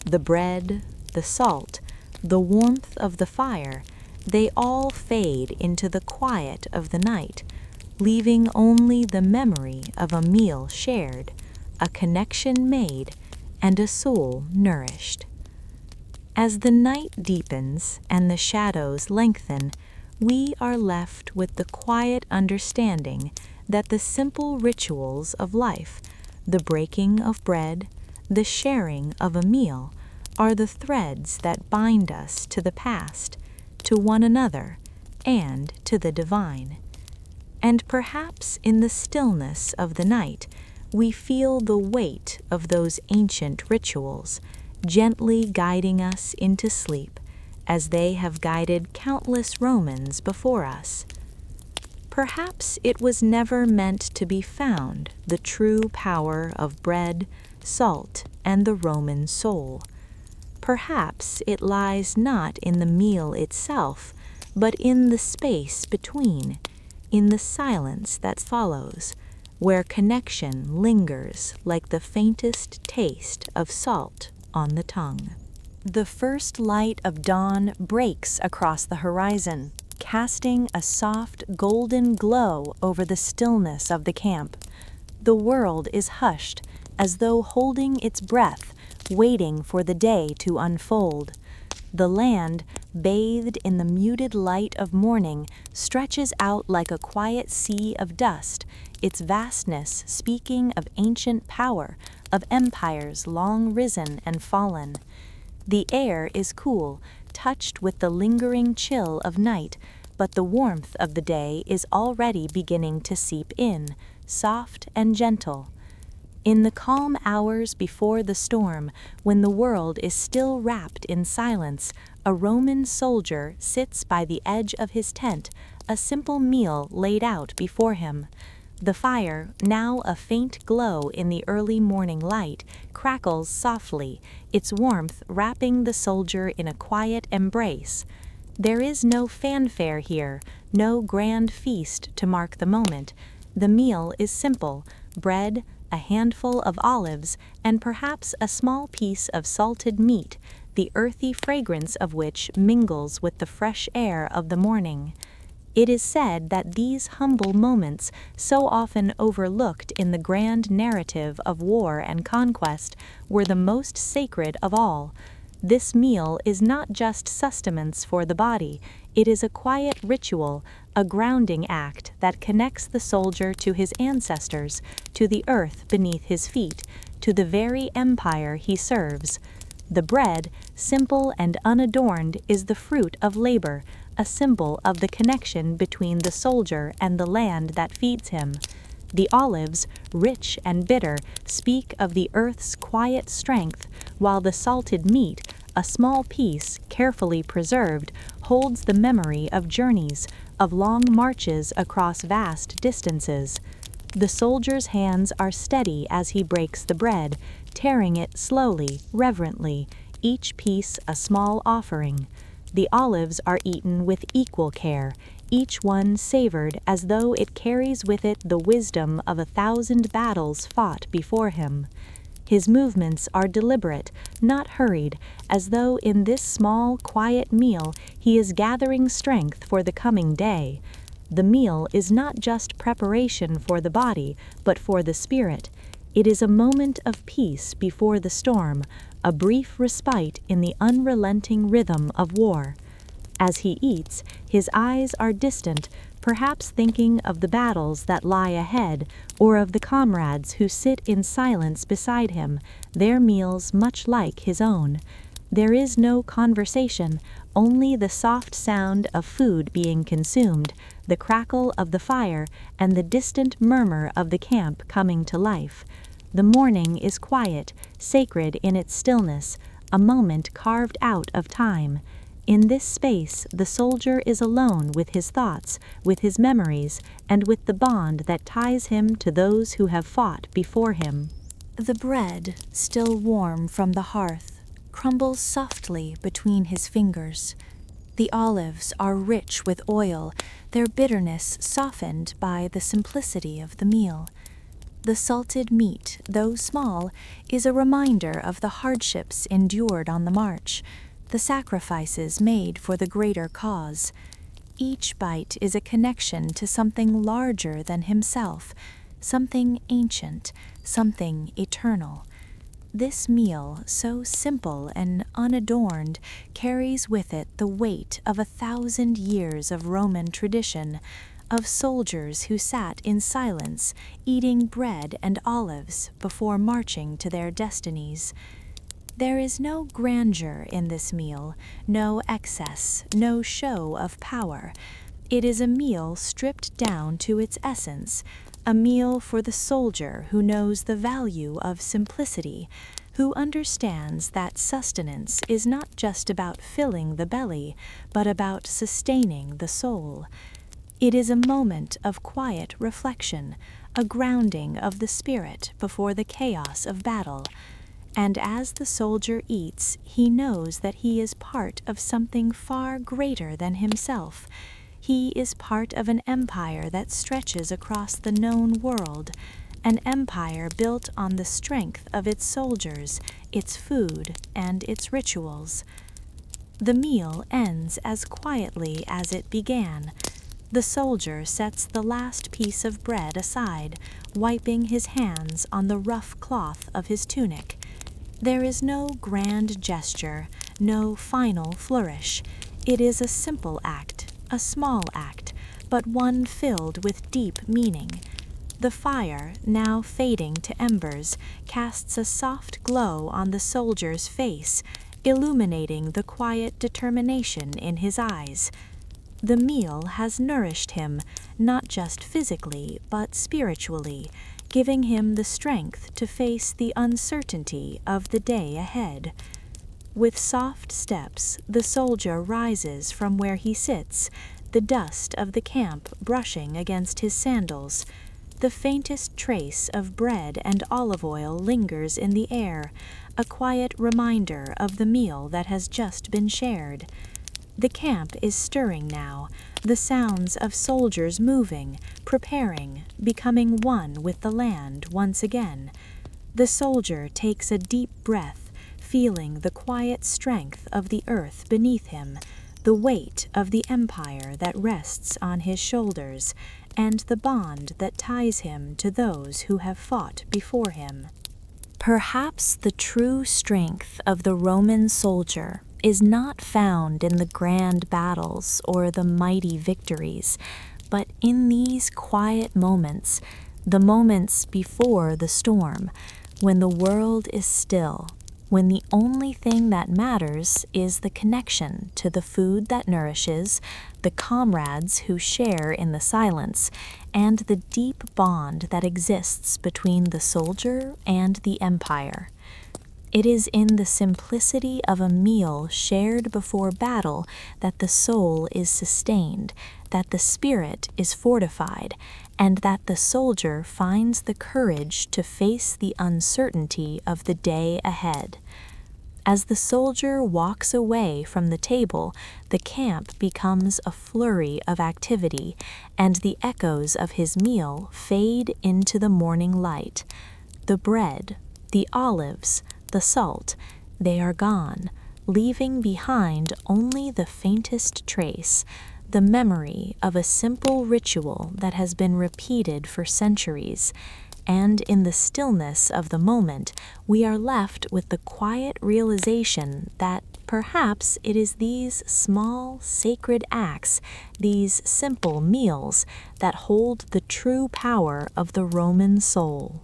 The bread, the salt, the warmth of the fire, they all fade into the quiet of the night, leaving only the memory of a meal shared, a connection made, and a soul nourished. As the night deepens and the shadows lengthen, we are left with the quiet understanding that the simple rituals of life, the breaking of bread, the sharing of a meal, are the threads that bind us to the past, to one another, and to the divine. And perhaps in the stillness of the night, we feel the weight of those ancient rituals, gently guiding us into sleep, as they have guided countless Romans before us. Perhaps it was never meant to be found, the true power of bread, salt, and the Roman soul. Perhaps it lies not in the meal itself, but in the space between, in the silence that follows, where connection lingers like the faintest taste of salt on the tongue. The first light of dawn breaks across the horizon, casting a soft golden glow over the stillness of the camp. The world is hushed, as though holding its breath, waiting for the day to unfold. The land, bathed in the muted light of morning, stretches out like a quiet sea of dust, its vastness speaking of ancient power, of empires long risen and fallen. The air is cool, touched with the lingering chill of night, but the warmth of the day is already beginning to seep in, soft and gentle. In the calm hours before the storm, when the world is still wrapped in silence, a Roman soldier sits by the edge of his tent, a simple meal laid out before him. The fire, now a faint glow in the early morning light, crackles softly, its warmth wrapping the soldier in a quiet embrace. There is no fanfare here, no grand feast to mark the moment. The meal is simple: bread, a handful of olives, and perhaps a small piece of salted meat, the earthy fragrance of which mingles with the fresh air of the morning. It is said that these humble moments, so often overlooked in the grand narrative of war and conquest, were the most sacred of all. This meal is not just sustenance for the body, it is a quiet ritual, a grounding act that connects the soldier to his ancestors, to the earth beneath his feet, to the very empire he serves. The bread, simple and unadorned, is the fruit of labor, a symbol of the connection between the soldier and the land that feeds him. The olives, rich and bitter, speak of the earth's quiet strength, while the salted meat, a small piece carefully preserved, holds the memory of journeys, of long marches across vast distances. The soldier's hands are steady as he breaks the bread, tearing it slowly, reverently, each piece a small offering. The olives are eaten with equal care, each one savored as though it carries with it the wisdom of 1,000 battles fought before him. His movements are deliberate, not hurried, as though in this small, quiet meal he is gathering strength for the coming day. The meal is not just preparation for the body, but for the spirit. It is a moment of peace before the storm, a brief respite in the unrelenting rhythm of war. As he eats, his eyes are distant, perhaps thinking of the battles that lie ahead, or of the comrades who sit in silence beside him, their meals much like his own. There is no conversation, only the soft sound of food being consumed, the crackle of the fire, and the distant murmur of the camp coming to life. The morning is quiet, sacred in its stillness, a moment carved out of time. In this space, the soldier is alone with his thoughts, with his memories, and with the bond that ties him to those who have fought before him. The bread, still warm from the hearth, crumbles softly between his fingers. The olives are rich with oil, their bitterness softened by the simplicity of the meal. The salted meat, though small, is a reminder of the hardships endured on the march, the sacrifices made for the greater cause. Each bite is a connection to something larger than himself, something ancient, something eternal. This meal, so simple and unadorned, carries with it the weight of 1,000 years of Roman tradition, of soldiers who sat in silence, eating bread and olives before marching to their destinies. There is no grandeur in this meal, no excess, no show of power. It is a meal stripped down to its essence, a meal for the soldier who knows the value of simplicity, who understands that sustenance is not just about filling the belly, but about sustaining the soul. It is a moment of quiet reflection, a grounding of the spirit before the chaos of battle. And as the soldier eats, he knows that he is part of something far greater than himself. He is part of an empire that stretches across the known world, an empire built on the strength of its soldiers, its food, and its rituals. The meal ends as quietly as it began. The soldier sets the last piece of bread aside, wiping his hands on the rough cloth of his tunic. There is no grand gesture, no final flourish. It is a simple act, a small act, but one filled with deep meaning. The fire, now fading to embers, casts a soft glow on the soldier's face, illuminating the quiet determination in his eyes. The meal has nourished him, not just physically, but spiritually, giving him the strength to face the uncertainty of the day ahead. With soft steps, the soldier rises from where he sits, the dust of the camp brushing against his sandals. The faintest trace of bread and olive oil lingers in the air, a quiet reminder of the meal that has just been shared. The camp is stirring now, the sounds of soldiers moving, preparing, becoming one with the land once again. The soldier takes a deep breath, feeling the quiet strength of the earth beneath him, the weight of the empire that rests on his shoulders, and the bond that ties him to those who have fought before him. Perhaps the true strength of the Roman soldier is not found in the grand battles or the mighty victories, but in these quiet moments, the moments before the storm, when the world is still, when the only thing that matters is the connection to the food that nourishes, the comrades who share in the silence, and the deep bond that exists between the soldier and the empire. It is in the simplicity of a meal shared before battle that the soul is sustained, that the spirit is fortified, and that the soldier finds the courage to face the uncertainty of the day ahead. As the soldier walks away from the table, the camp becomes a flurry of activity, and the echoes of his meal fade into the morning light. The bread, the olives, the salt, they are gone, leaving behind only the faintest trace, the memory of a simple ritual that has been repeated for centuries, and in the stillness of the moment, we are left with the quiet realization that perhaps it is these small, sacred acts, these simple meals, that hold the true power of the Roman soul.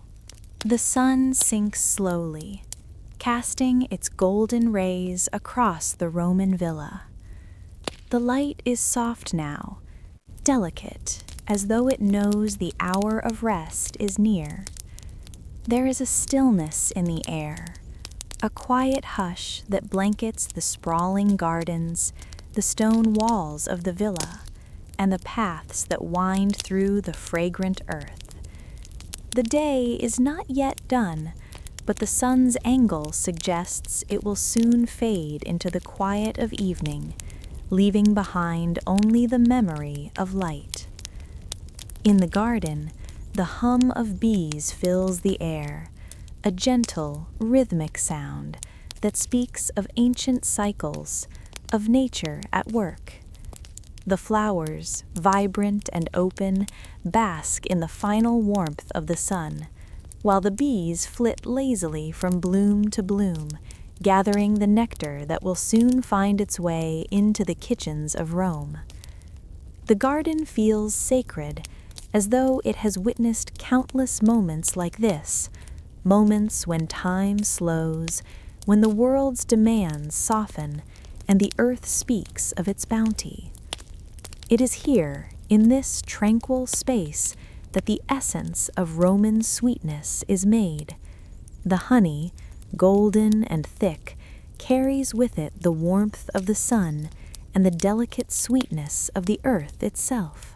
The sun sinks slowly, casting its golden rays across the Roman villa. The light is soft now, delicate, as though it knows the hour of rest is near. There is a stillness in the air, a quiet hush that blankets the sprawling gardens, the stone walls of the villa, and the paths that wind through the fragrant earth. The day is not yet done, but the sun's angle suggests it will soon fade into the quiet of evening, leaving behind only the memory of light. In the garden, the hum of bees fills the air, a gentle, rhythmic sound that speaks of ancient cycles, of nature at work. The flowers, vibrant and open, bask in the final warmth of the sun, while the bees flit lazily from bloom to bloom, gathering the nectar that will soon find its way into the kitchens of Rome. The garden feels sacred, as though it has witnessed countless moments like this, moments when time slows, when the world's demands soften, and the earth speaks of its bounty. It is here, in this tranquil space, that the essence of Roman sweetness is made. The honey, golden and thick, carries with it the warmth of the sun and the delicate sweetness of the earth itself.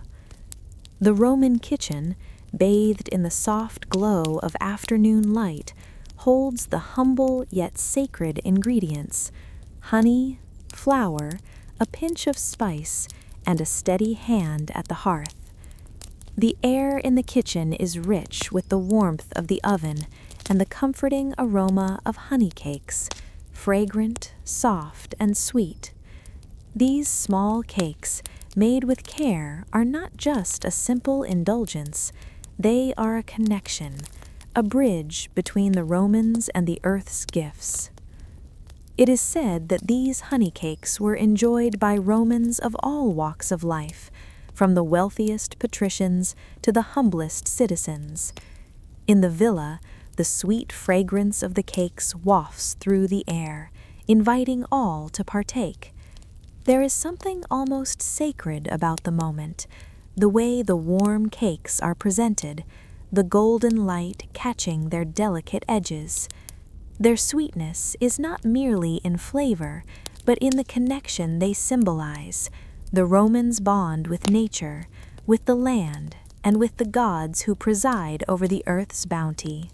The Roman kitchen, bathed in the soft glow of afternoon light, holds the humble yet sacred ingredients: honey, flour, a pinch of spice, and a steady hand at the hearth. The air in the kitchen is rich with the warmth of the oven and the comforting aroma of honey cakes, fragrant, soft, and sweet. These small cakes, made with care, are not just a simple indulgence. They are a connection, a bridge between the Romans and the earth's gifts. It is said that these honey cakes were enjoyed by Romans of all walks of life, from the wealthiest patricians to the humblest citizens. In the villa, the sweet fragrance of the cakes wafts through the air, inviting all to partake. There is something almost sacred about the moment, the way the warm cakes are presented, the golden light catching their delicate edges. Their sweetness is not merely in flavor, but in the connection they symbolize, the Romans' bond with nature, with the land, and with the gods who preside over the earth's bounty.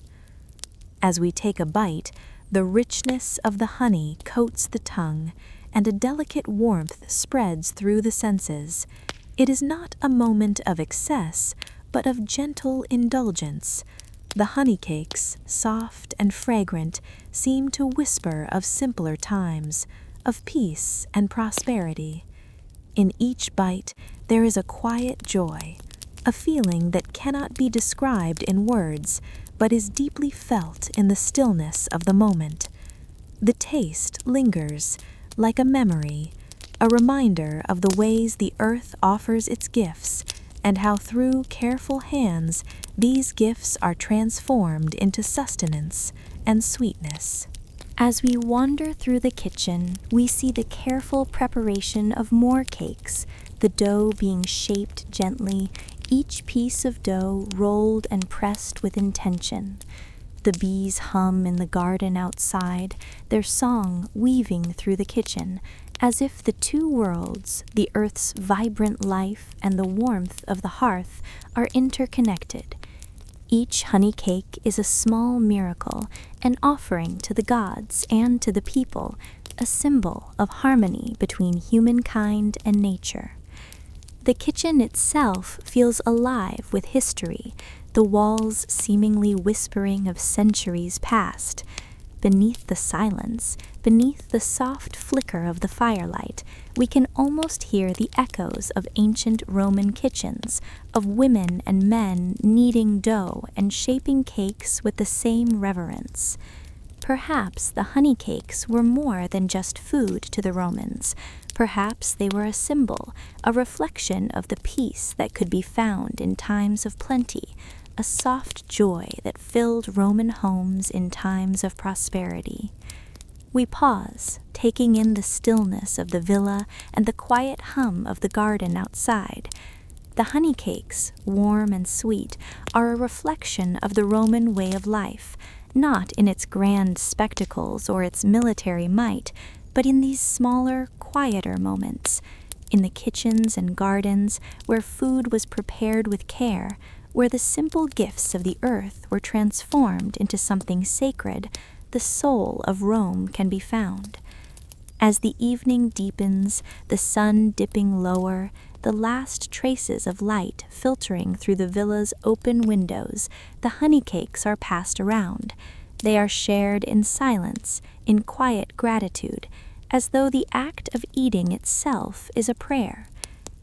As we take a bite, the richness of the honey coats the tongue, and a delicate warmth spreads through the senses. It is not a moment of excess, but of gentle indulgence. The honey cakes, soft and fragrant, seem to whisper of simpler times, of peace and prosperity. In each bite, there is a quiet joy, a feeling that cannot be described in words, but is deeply felt in the stillness of the moment. The taste lingers, like a memory, a reminder of the ways the earth offers its gifts, and how through careful hands these gifts are transformed into sustenance and sweetness. As we wander through the kitchen, we see the careful preparation of more cakes, the dough being shaped gently, each piece of dough rolled and pressed with intention. The bees hum in the garden outside, their song weaving through the kitchen, as if the two worlds, the earth's vibrant life and the warmth of the hearth, are interconnected. Each honey cake is a small miracle, an offering to the gods and to the people, a symbol of harmony between humankind and nature. The kitchen itself feels alive with history, the walls seemingly whispering of centuries past. beneath the silence, beneath the soft flicker of the firelight, we can almost hear the echoes of ancient Roman kitchens, of women and men kneading dough and shaping cakes with the same reverence. Perhaps the honey cakes were more than just food to the Romans. Perhaps they were a symbol, a reflection of the peace that could be found in times of plenty, a soft joy that filled Roman homes in times of prosperity. We pause, taking in the stillness of the villa and the quiet hum of the garden outside. The honey cakes, warm and sweet, are a reflection of the Roman way of life, not in its grand spectacles or its military might, but in these smaller, quieter moments, in the kitchens and gardens where food was prepared with care, where the simple gifts of the earth were transformed into something sacred, the soul of Rome can be found. As the evening deepens, the sun dipping lower, the last traces of light filtering through the villa's open windows, the honey cakes are passed around. They are shared in silence, in quiet gratitude, as though the act of eating itself is a prayer.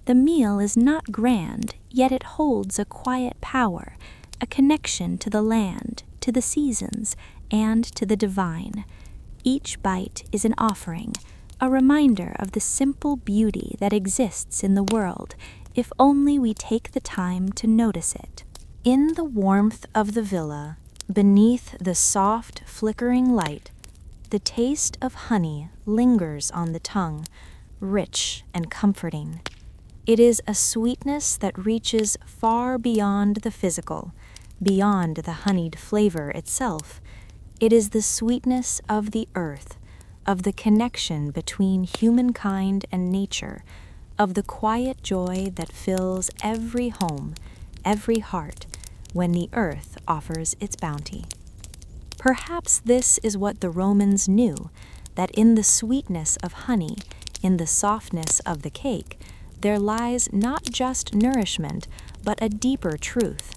The meal is not grand, yet it holds a quiet power, a connection to the land, to the seasons, and to the divine. Each bite is an offering, a reminder of the simple beauty that exists in the world, if only we take the time to notice it. In the warmth of the villa, beneath the soft, flickering light, the taste of honey lingers on the tongue, rich and comforting. It is a sweetness that reaches far beyond the physical, beyond the honeyed flavor itself. It is the sweetness of the earth, of the connection between humankind and nature, of the quiet joy that fills every home, every heart, when the earth offers its bounty. Perhaps this is what the Romans knew, that in the sweetness of honey, in the softness of the cake, there lies not just nourishment, but a deeper truth.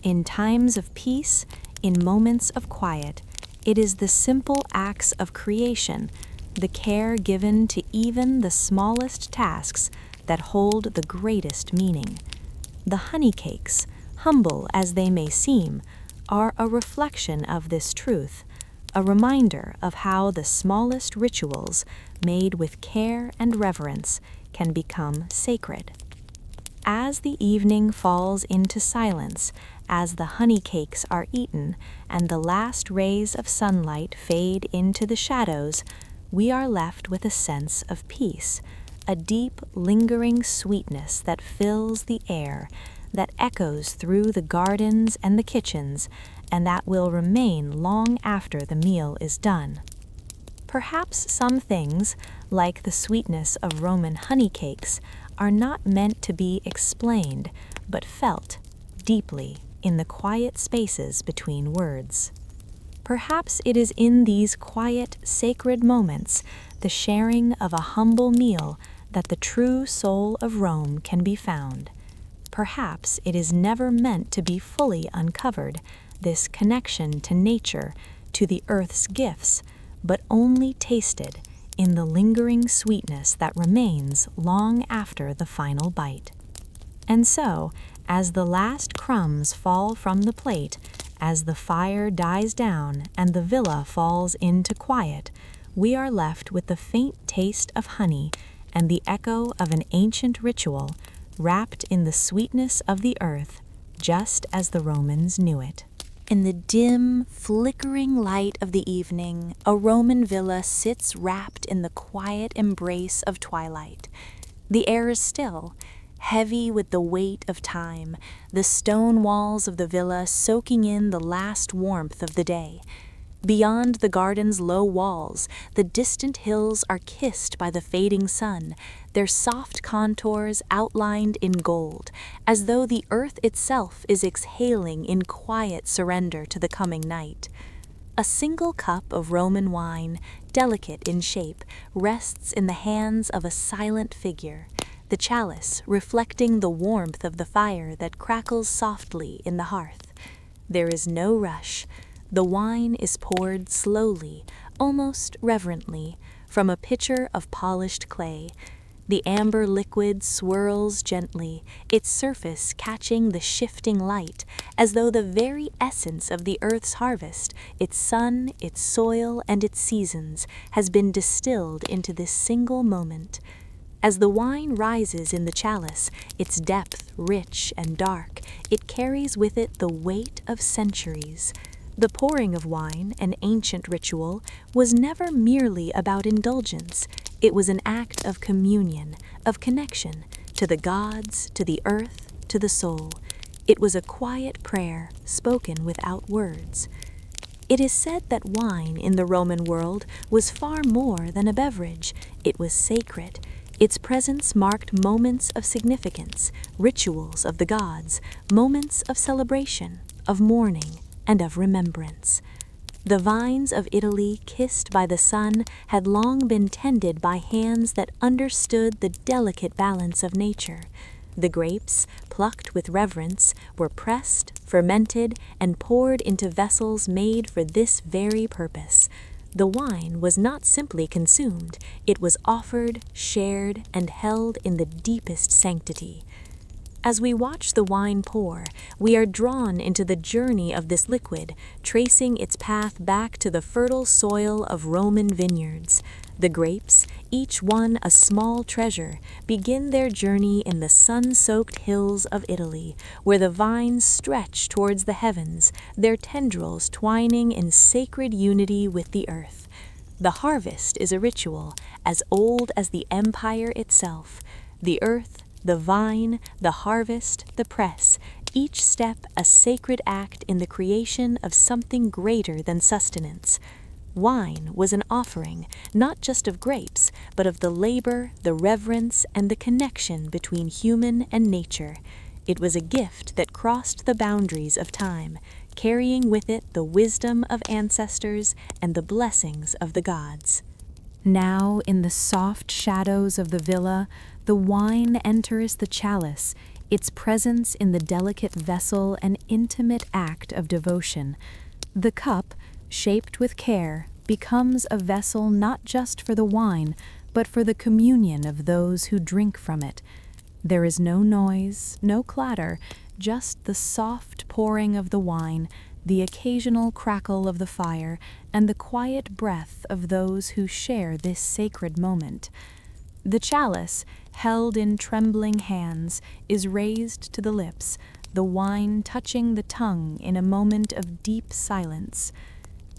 In times of peace, in moments of quiet, it is the simple acts of creation, the care given to even the smallest tasks, that hold the greatest meaning. The honey cakes, humble as they may seem, are a reflection of this truth, a reminder of how the smallest rituals, made with care and reverence, can become sacred. As the evening falls into silence, as the honey cakes are eaten and the last rays of sunlight fade into the shadows, we are left with a sense of peace, a deep, lingering sweetness that fills the air, that echoes through the gardens and the kitchens, and that will remain long after the meal is done. Perhaps some things, like the sweetness of Roman honey cakes, are not meant to be explained, but felt deeply in the quiet spaces between words. Perhaps it is in these quiet, sacred moments, the sharing of a humble meal, that the true soul of Rome can be found. Perhaps it is never meant to be fully uncovered, this connection to nature, to the earth's gifts, but only tasted in the lingering sweetness that remains long after the final bite. And so, as the last crumbs fall from the plate, as the fire dies down and the villa falls into quiet, we are left with the faint taste of honey and the echo of an ancient ritual, wrapped in the sweetness of the earth, just as the Romans knew it. In the dim, flickering light of the evening, a Roman villa sits wrapped in the quiet embrace of twilight. The air is still, heavy with the weight of time, the stone walls of the villa soaking in the last warmth of the day. Beyond the garden's low walls, the distant hills are kissed by the fading sun, their soft contours outlined in gold, as though the earth itself is exhaling in quiet surrender to the coming night. A single cup of Roman wine, delicate in shape, rests in the hands of a silent figure, the chalice reflecting the warmth of the fire that crackles softly in the hearth. There is no rush. The wine is poured slowly, almost reverently, from a pitcher of polished clay. The amber liquid swirls gently, its surface catching the shifting light, as though the very essence of the earth's harvest, its sun, its soil, and its seasons, has been distilled into this single moment. As the wine rises in the chalice, its depth rich and dark, it carries with it the weight of centuries. The pouring of wine, an ancient ritual, was never merely about indulgence. It was an act of communion, of connection, to the gods, to the earth, to the soul. It was a quiet prayer, spoken without words. It is said that wine in the Roman world was far more than a beverage. It was sacred. Its presence marked moments of significance, rituals of the gods, moments of celebration, of mourning, and of remembrance. The vines of Italy, kissed by the sun, had long been tended by hands that understood the delicate balance of nature. The grapes, plucked with reverence, were pressed, fermented, and poured into vessels made for this very purpose. The wine was not simply consumed, it was offered, shared, and held in the deepest sanctity. As we watch the wine pour, we are drawn into the journey of this liquid, tracing its path back to the fertile soil of Roman vineyards. The grapes, each one a small treasure, begin their journey in the sun-soaked hills of Italy, where the vines stretch towards the heavens, their tendrils twining in sacred unity with the earth. The harvest is a ritual, as old as the empire itself. The earth, the vine, the harvest, the press, each step a sacred act in the creation of something greater than sustenance. Wine was an offering, not just of grapes, but of the labor, the reverence, and the connection between human and nature. It was a gift that crossed the boundaries of time, carrying with it the wisdom of ancestors and the blessings of the gods. Now, in the soft shadows of the villa, the wine enters the chalice, its presence in the delicate vessel an intimate act of devotion. The cup, shaped with care, becomes a vessel not just for the wine, but for the communion of those who drink from it. There is no noise, no clatter, just the soft pouring of the wine, the occasional crackle of the fire, and the quiet breath of those who share this sacred moment. The chalice, held in trembling hands, is raised to the lips, the wine touching the tongue in a moment of deep silence.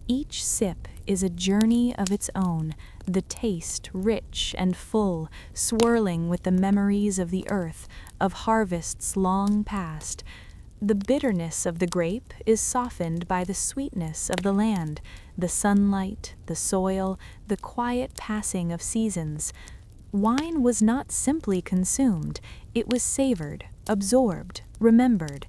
Each sip is a journey of its own, the taste rich and full, swirling with the memories of the earth, of harvests long past. The bitterness of the grape is softened by the sweetness of the land, the sunlight, the soil, the quiet passing of seasons. Wine was not simply consumed, it was savored, absorbed, remembered.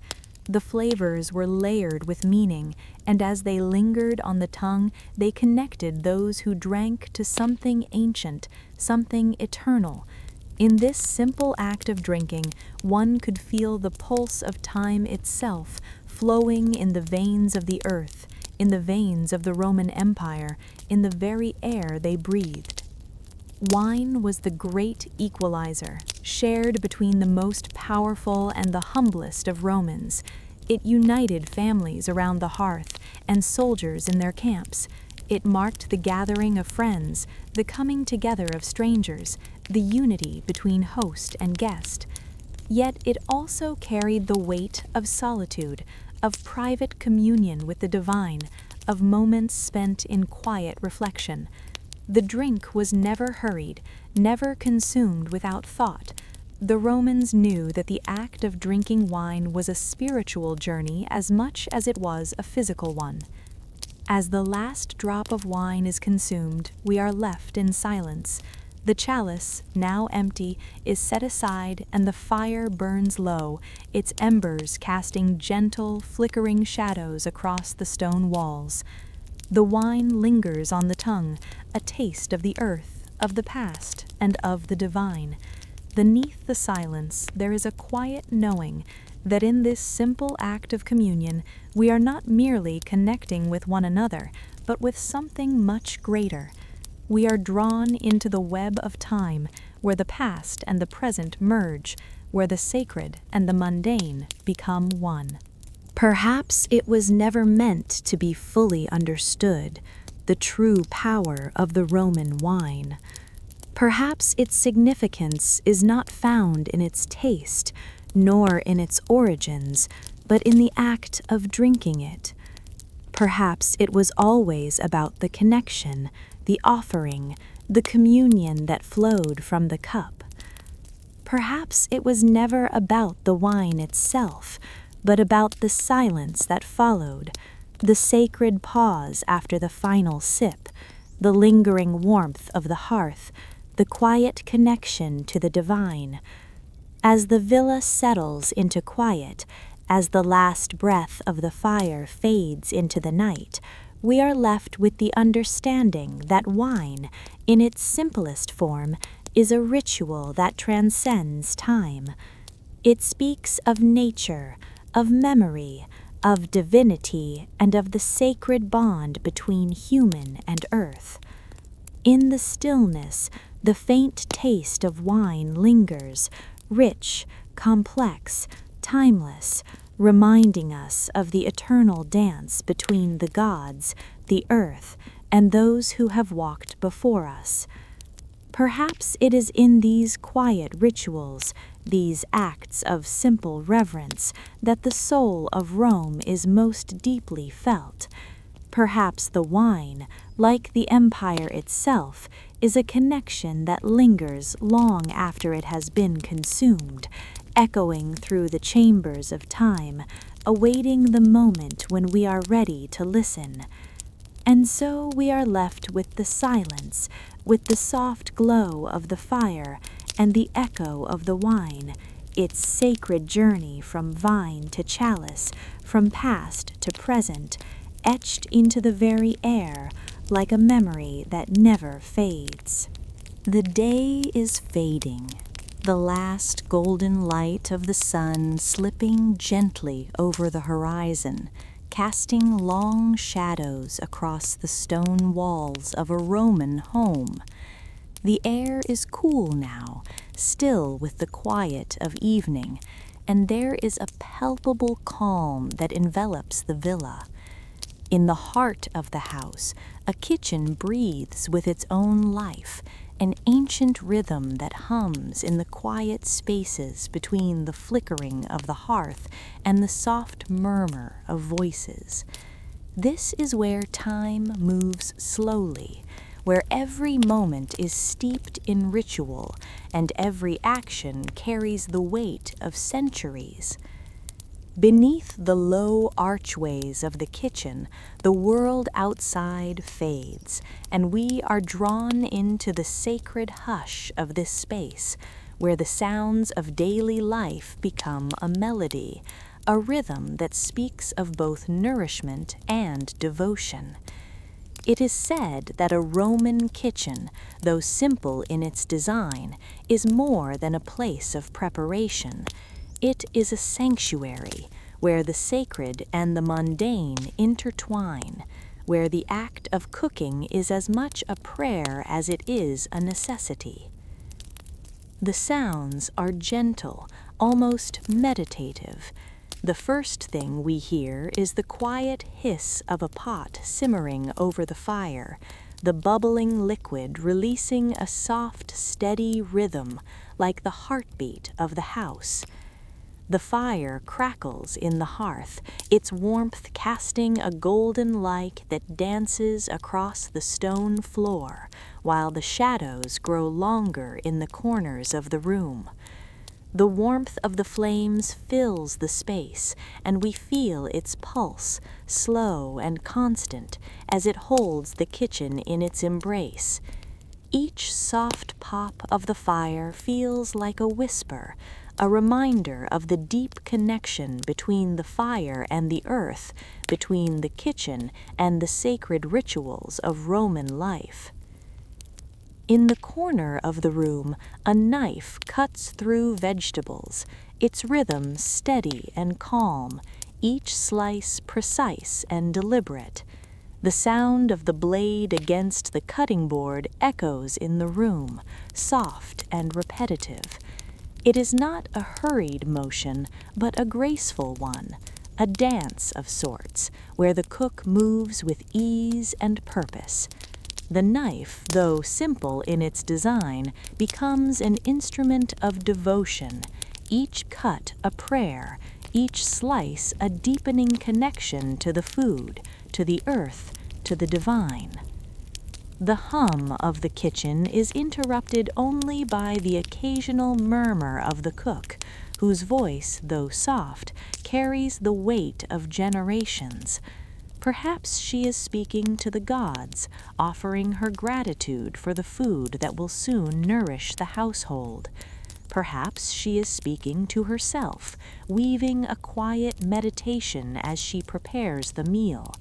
The flavors were layered with meaning, and as they lingered on the tongue, they connected those who drank to something ancient, something eternal. In this simple act of drinking, one could feel the pulse of time itself flowing in the veins of the earth, in the veins of the Roman Empire, in the very air they breathed. Wine was the great equalizer, shared between the most powerful and the humblest of Romans. It united families around the hearth and soldiers in their camps. It marked the gathering of friends, the coming together of strangers, the unity between host and guest. Yet it also carried the weight of solitude, of private communion with the divine, of moments spent in quiet reflection. The drink was never hurried, never consumed without thought. The Romans knew that the act of drinking wine was a spiritual journey as much as it was a physical one. As the last drop of wine is consumed, we are left in silence. The chalice, now empty, is set aside and the fire burns low, its embers casting gentle, flickering shadows across the stone walls. The wine lingers on the tongue, a taste of the earth, of the past, and of the divine. Beneath the silence, there is a quiet knowing. that in this simple act of communion, we are not merely connecting with one another, but with something much greater. We are drawn into the web of time, where the past and the present merge, where the sacred and the mundane become one. Perhaps it was never meant to be fully understood, the true power of the Roman wine. Perhaps its significance is not found in its taste, nor in its origins, but in the act of drinking it. Perhaps it was always about the connection, the offering, the communion that flowed from the cup. Perhaps it was never about the wine itself, but about the silence that followed, the sacred pause after the final sip, the lingering warmth of the hearth, the quiet connection to the divine. As the villa settles into quiet, as the last breath of the fire fades into the night, we are left with the understanding that wine, in its simplest form, is a ritual that transcends time. It speaks of nature, of memory, of divinity, and of the sacred bond between human and earth. In the stillness, the faint taste of wine lingers, rich, complex, timeless, reminding us of the eternal dance between the gods, the earth, and those who have walked before us. Perhaps it is in these quiet rituals, these acts of simple reverence, that the soul of Rome is most deeply felt. Perhaps the wine, like the empire itself, is a connection that lingers long after it has been consumed, echoing through the chambers of time, awaiting the moment when we are ready to listen. And so we are left with the silence, with the soft glow of the fire and the echo of the wine, its sacred journey from vine to chalice, from past to present, etched into the very air like a memory that never fades. The day is fading, the last golden light of the sun slipping gently over the horizon, casting long shadows across the stone walls of a Roman home. The air is cool now, still with the quiet of evening, and there is a palpable calm that envelops the villa. In the heart of the house, a kitchen breathes with its own life, an ancient rhythm that hums in the quiet spaces between the flickering of the hearth and the soft murmur of voices. This is where time moves slowly, where every moment is steeped in ritual and every action carries the weight of centuries. Beneath the low archways of the kitchen, the world outside fades, and we are drawn into the sacred hush of this space, where the sounds of daily life become a melody, a rhythm that speaks of both nourishment and devotion. It is said that a Roman kitchen, though simple in its design, is more than a place of preparation. It is a sanctuary where the sacred and the mundane intertwine, where the act of cooking is as much a prayer as it is a necessity. The sounds are gentle, almost meditative. The first thing we hear is the quiet hiss of a pot simmering over the fire, the bubbling liquid releasing a soft, steady rhythm like the heartbeat of the house. The fire crackles in the hearth, its warmth casting a golden light that dances across the stone floor, while the shadows grow longer in the corners of the room. The warmth of the flames fills the space, and we feel its pulse, slow and constant, as it holds the kitchen in its embrace. Each soft pop of the fire feels like a whisper, a reminder of the deep connection between the fire and the earth, between the kitchen and the sacred rituals of Roman life. In the corner of the room, a knife cuts through vegetables, its rhythm steady and calm, each slice precise and deliberate. The sound of the blade against the cutting board echoes in the room, soft and repetitive. It is not a hurried motion, but a graceful one, a dance of sorts, where the cook moves with ease and purpose. The knife, though simple in its design, becomes an instrument of devotion, each cut a prayer, each slice a deepening connection to the food, to the earth, to the divine. The hum of the kitchen is interrupted only by the occasional murmur of the cook, whose voice, though soft, carries the weight of generations. Perhaps she is speaking to the gods, offering her gratitude for the food that will soon nourish the household. Perhaps she is speaking to herself, weaving a quiet meditation as she prepares the meal.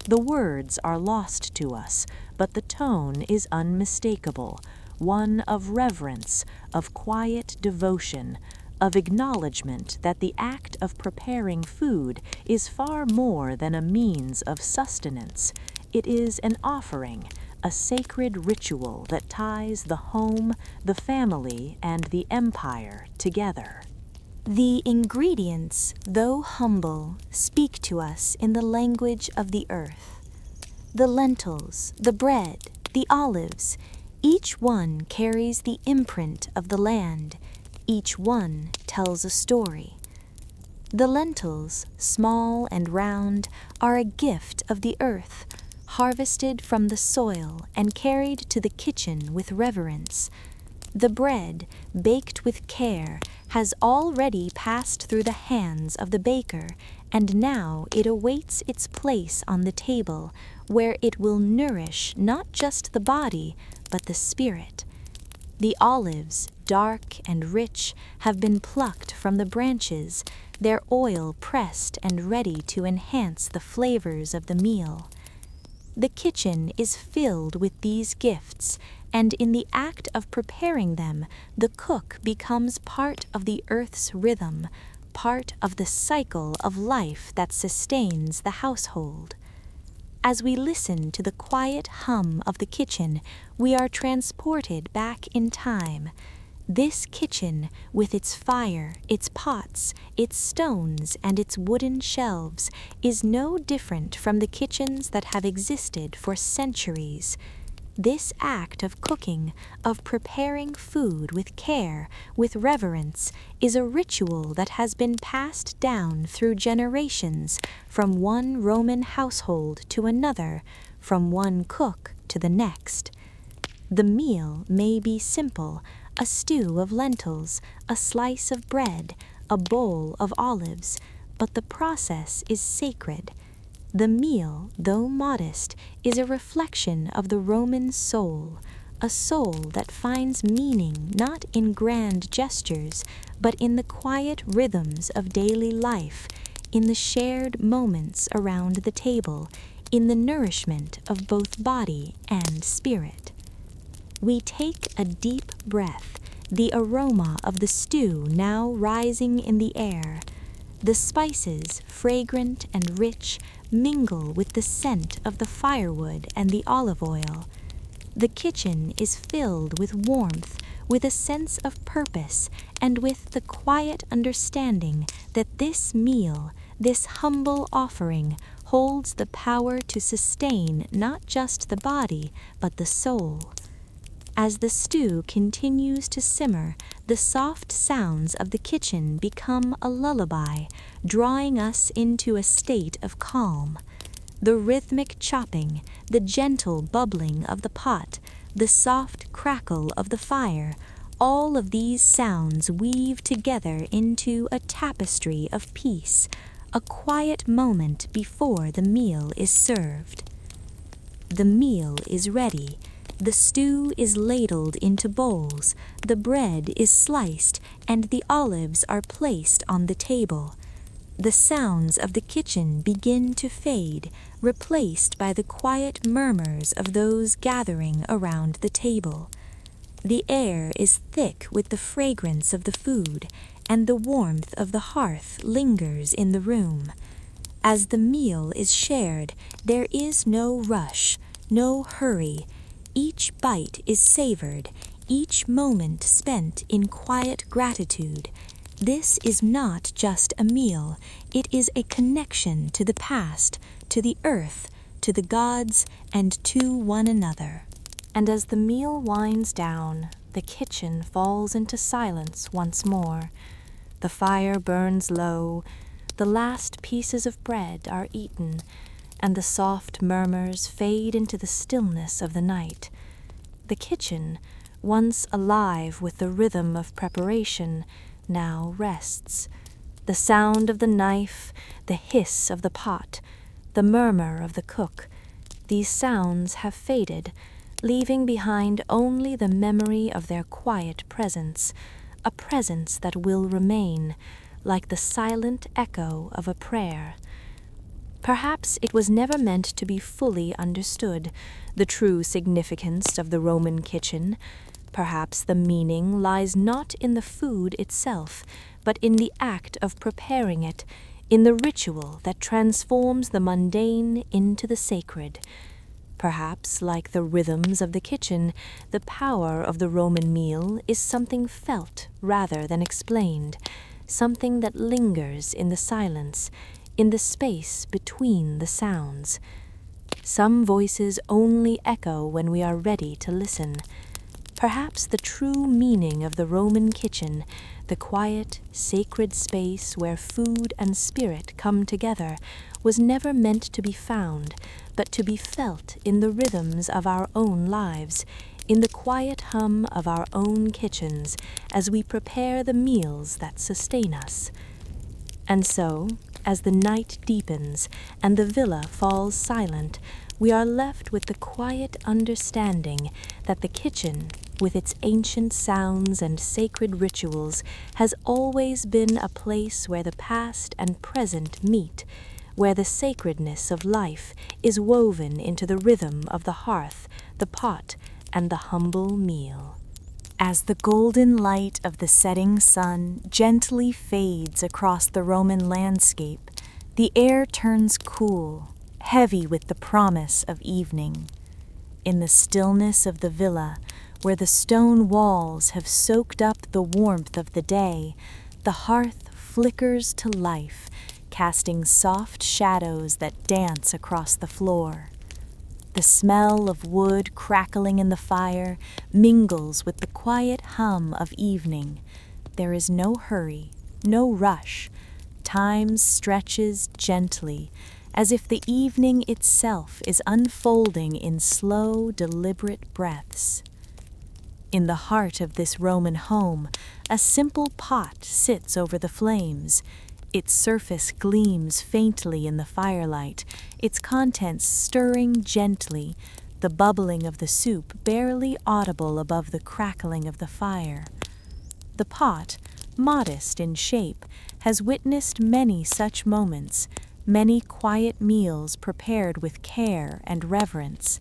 The words are lost to us, but the tone is unmistakable, one of reverence, of quiet devotion, of acknowledgement that the act of preparing food is far more than a means of sustenance. It is an offering, a sacred ritual that ties the home, the family, and the empire together. The ingredients, though humble, speak to us in the language of the earth. The lentils, the bread, the olives, each one carries the imprint of the land. Each one tells a story. The lentils, small and round, are a gift of the earth, harvested from the soil and carried to the kitchen with reverence. The bread, baked with care, has already passed through the hands of the baker, and now it awaits its place on the table, where it will nourish not just the body, but the spirit. The olives, dark and rich, have been plucked from the branches, their oil pressed and ready to enhance the flavors of the meal. The kitchen is filled with these gifts, and in the act of preparing them, the cook becomes part of the earth's rhythm, part of the cycle of life that sustains the household. As we listen to the quiet hum of the kitchen, we are transported back in time. This kitchen, with its fire, its pots, its stones, and its wooden shelves, is no different from the kitchens that have existed for centuries. This act of cooking, of preparing food with care, with reverence, is a ritual that has been passed down through generations, from one Roman household to another, from one cook to the next. The meal may be simple, a stew of lentils, a slice of bread, a bowl of olives, but the process is sacred. The meal, though modest, is a reflection of the Roman soul, a soul that finds meaning not in grand gestures, but in the quiet rhythms of daily life, in the shared moments around the table, in the nourishment of both body and spirit. We take a deep breath, the aroma of the stew now rising in the air. The spices, fragrant and rich, mingle with the scent of the firewood and the olive oil. The kitchen is filled with warmth, with a sense of purpose, and with the quiet understanding that this meal, this humble offering, holds the power to sustain not just the body, but the soul. As the stew continues to simmer, the soft sounds of the kitchen become a lullaby, drawing us into a state of calm. The rhythmic chopping, the gentle bubbling of the pot, the soft crackle of the fire, all of these sounds weave together into a tapestry of peace, a quiet moment before the meal is served. The meal is ready. The stew is ladled into bowls, the bread is sliced, and the olives are placed on the table. The sounds of the kitchen begin to fade, replaced by the quiet murmurs of those gathering around the table. The air is thick with the fragrance of the food, and the warmth of the hearth lingers in the room. As the meal is shared, there is no rush, no hurry. Each bite is savored, each moment spent in quiet gratitude. This is not just a meal, it is a connection to the past, to the earth, to the gods, and to one another. And as the meal winds down, the kitchen falls into silence once more. The fire burns low, the last pieces of bread are eaten, and the soft murmurs fade into the stillness of the night. The kitchen, once alive with the rhythm of preparation, now rests. The sound of the knife, the hiss of the pot, the murmur of the cook, these sounds have faded, leaving behind only the memory of their quiet presence, a presence that will remain, like the silent echo of a prayer. Perhaps it was never meant to be fully understood, the true significance of the Roman kitchen. Perhaps the meaning lies not in the food itself, but in the act of preparing it, in the ritual that transforms the mundane into the sacred. Perhaps, like the rhythms of the kitchen, the power of the Roman meal is something felt rather than explained, something that lingers in the silence, in the space between the sounds. Some voices only echo when we are ready to listen. Perhaps the true meaning of the Roman kitchen, the quiet, sacred space where food and spirit come together, was never meant to be found, but to be felt in the rhythms of our own lives, in the quiet hum of our own kitchens, as we prepare the meals that sustain us. And so, as the night deepens and the villa falls silent, we are left with the quiet understanding that the kitchen, with its ancient sounds and sacred rituals, has always been a place where the past and present meet, where the sacredness of life is woven into the rhythm of the hearth, the pot, and the humble meal. As the golden light of the setting sun gently fades across the Roman landscape, the air turns cool, heavy with the promise of evening. In the stillness of the villa, where the stone walls have soaked up the warmth of the day, the hearth flickers to life, casting soft shadows that dance across the floor. The smell of wood crackling in the fire mingles with the quiet hum of evening. There is no hurry, no rush. Time stretches gently, as if the evening itself is unfolding in slow, deliberate breaths. In the heart of this Roman home, a simple pot sits over the flames. Its surface gleams faintly in the firelight, its contents stirring gently, the bubbling of the soup barely audible above the crackling of the fire. The pot, modest in shape, has witnessed many such moments, many quiet meals prepared with care and reverence.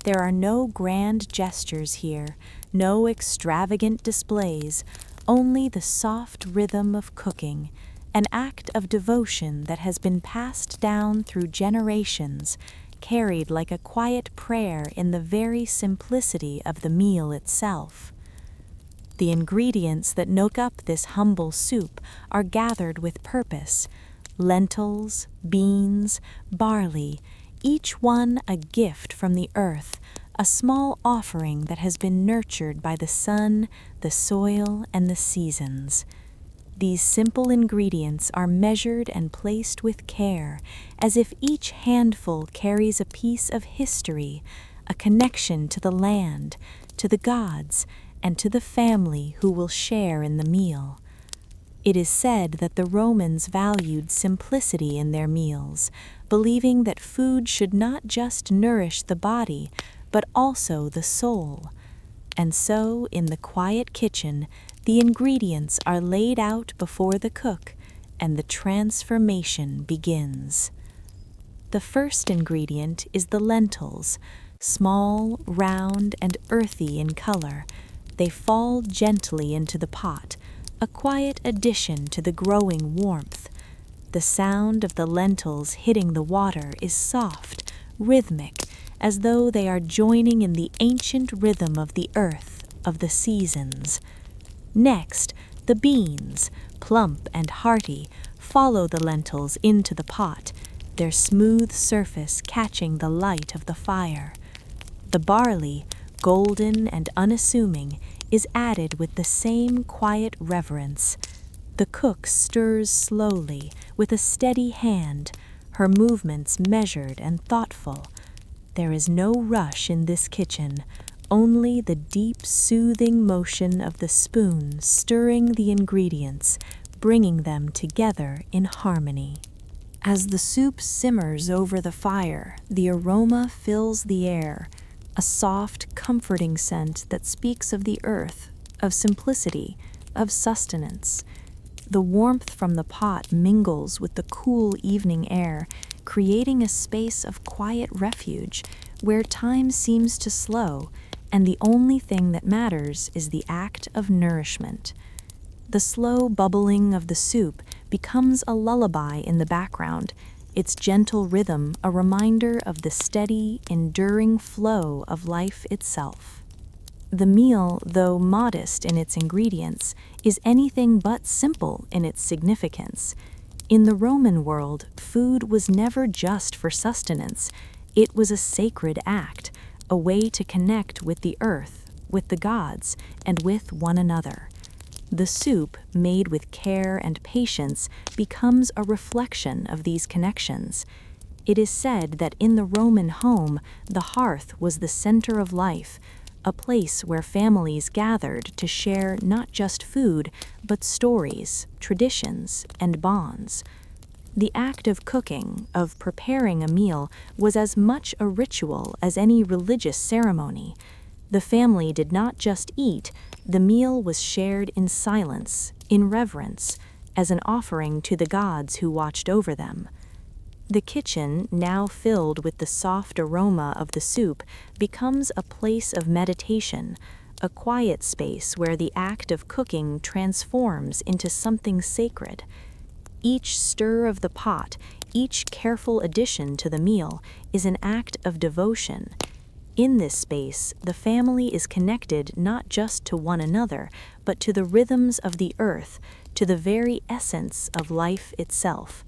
There are no grand gestures here, no extravagant displays, only the soft rhythm of cooking, an act of devotion that has been passed down through generations, carried like a quiet prayer in the very simplicity of the meal itself. The ingredients that make up this humble soup are gathered with purpose: lentils, beans, barley, each one a gift from the earth, a small offering that has been nurtured by the sun, the soil, and the seasons. These simple ingredients are measured and placed with care, as if each handful carries a piece of history, a connection to the land, to the gods, and to the family who will share in the meal. It is said that the Romans valued simplicity in their meals, believing that food should not just nourish the body, but also the soul. And so, in the quiet kitchen, the ingredients are laid out before the cook, and the transformation begins. The first ingredient is the lentils, small, round, and earthy in color. They fall gently into the pot, a quiet addition to the growing warmth. The sound of the lentils hitting the water is soft, rhythmic, as though they are joining in the ancient rhythm of the earth, of the seasons. Next, the beans, plump and hearty, follow the lentils into the pot, their smooth surface catching the light of the fire. The barley, golden and unassuming, is added with the same quiet reverence. The cook stirs slowly, with a steady hand, her movements measured and thoughtful. There is no rush in this kitchen, only the deep, soothing motion of the spoon stirring the ingredients, bringing them together in harmony. As the soup simmers over the fire, the aroma fills the air, a soft, comforting scent that speaks of the earth, of simplicity, of sustenance. The warmth from the pot mingles with the cool evening air, creating a space of quiet refuge where time seems to slow, and the only thing that matters is the act of nourishment. The slow bubbling of the soup becomes a lullaby in the background, its gentle rhythm a reminder of the steady, enduring flow of life itself. The meal, though modest in its ingredients, is anything but simple in its significance. In the Roman world, food was never just for sustenance. It was a sacred act, a way to connect with the earth, with the gods, and with one another. The soup, made with care and patience, becomes a reflection of these connections. It is said that in the Roman home, the hearth was the center of life, a place where families gathered to share not just food, but stories, traditions, and bonds. The act of cooking, of preparing a meal, was as much a ritual as any religious ceremony. The family did not just eat, the meal was shared in silence, in reverence, as an offering to the gods who watched over them. The kitchen, now filled with the soft aroma of the soup, becomes a place of meditation, a quiet space where the act of cooking transforms into something sacred. Each stir of the pot, each careful addition to the meal, is an act of devotion. In this space, the family is connected not just to one another, but to the rhythms of the earth, to the very essence of life itself.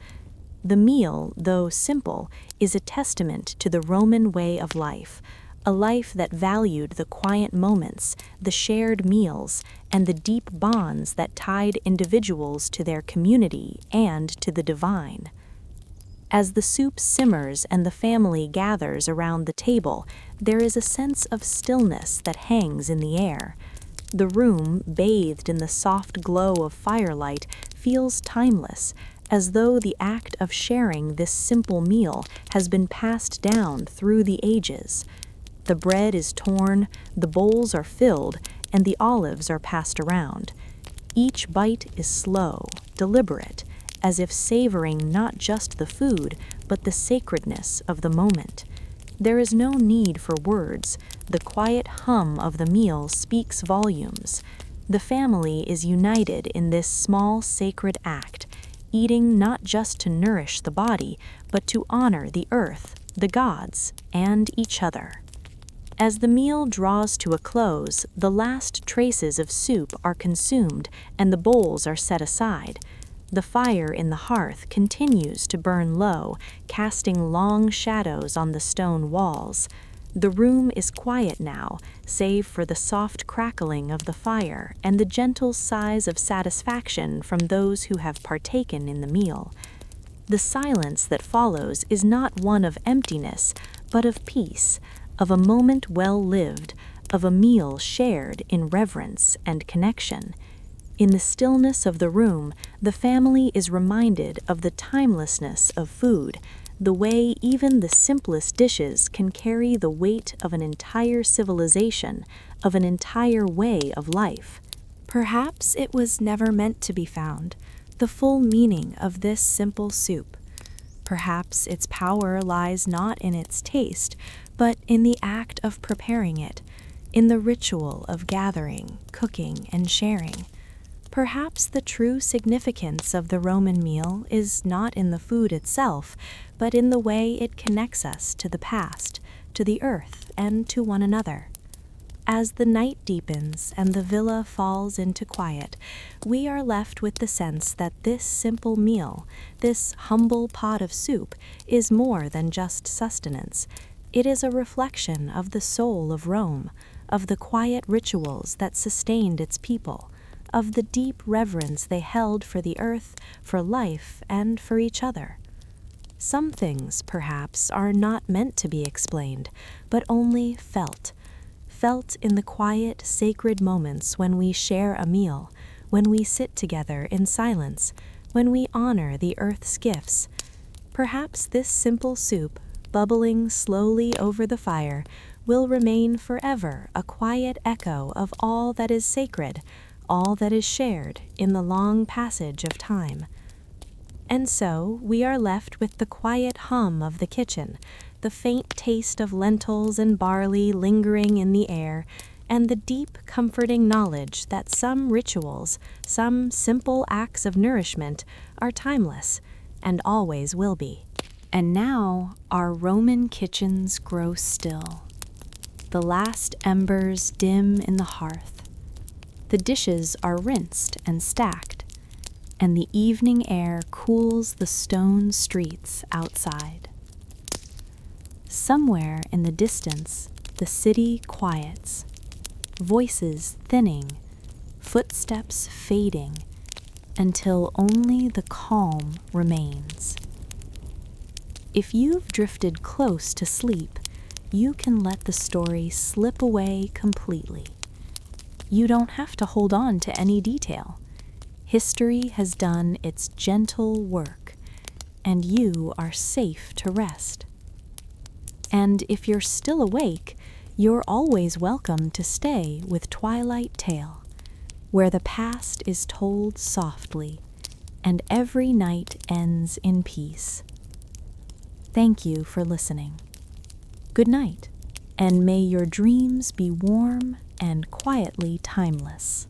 The meal, though simple, is a testament to the Roman way of life, a life that valued the quiet moments, the shared meals, and the deep bonds that tied individuals to their community and to the divine. As the soup simmers and the family gathers around the table, there is a sense of stillness that hangs in the air. The room, bathed in the soft glow of firelight, feels timeless, as though the act of sharing this simple meal has been passed down through the ages. The bread is torn, the bowls are filled, and the olives are passed around. Each bite is slow, deliberate, as if savoring not just the food, but the sacredness of the moment. There is no need for words. The quiet hum of the meal speaks volumes. The family is united in this small sacred act, eating not just to nourish the body, but to honor the earth, the gods, and each other. As the meal draws to a close, the last traces of soup are consumed and the bowls are set aside. The fire in the hearth continues to burn low, casting long shadows on the stone walls. The room is quiet now, save for the soft crackling of the fire and the gentle sighs of satisfaction from those who have partaken in the meal. The silence that follows is not one of emptiness, but of peace, of a moment well lived, of a meal shared in reverence and connection. In the stillness of the room, the family is reminded of the timelessness of food, the way even the simplest dishes can carry the weight of an entire civilization, of an entire way of life. Perhaps it was never meant to be found, the full meaning of this simple soup. Perhaps its power lies not in its taste, but in the act of preparing it, in the ritual of gathering, cooking, and sharing. Perhaps the true significance of the Roman meal is not in the food itself, but in the way it connects us to the past, to the earth, and to one another. As the night deepens and the villa falls into quiet, we are left with the sense that this simple meal, this humble pot of soup, is more than just sustenance. It is a reflection of the soul of Rome, of the quiet rituals that sustained its people, of the deep reverence they held for the earth, for life, and for each other. Some things, perhaps, are not meant to be explained, but only felt in the quiet, sacred moments when we share a meal, when we sit together in silence, when we honor the earth's gifts. Perhaps this simple soup, bubbling slowly over the fire, will remain forever a quiet echo of all that is sacred, all that is shared in the long passage of time. And so we are left with the quiet hum of the kitchen, the faint taste of lentils and barley lingering in the air, and the deep, comforting knowledge that some rituals, some simple acts of nourishment, are timeless and always will be. And now our Roman kitchens grow still. The last embers dim in the hearth. The dishes are rinsed and stacked, and the evening air cools the stone streets outside. Somewhere in the distance, the city quiets, voices thinning, footsteps fading, until only the calm remains. If you've drifted close to sleep, you can let the story slip away completely. You don't have to hold on to any detail. History has done its gentle work, and you are safe to rest. And if you're still awake, you're always welcome to stay with Twilight Tale, where the past is told softly, and every night ends in peace. Thank you for listening. Good night, and may your dreams be warm and quietly timeless.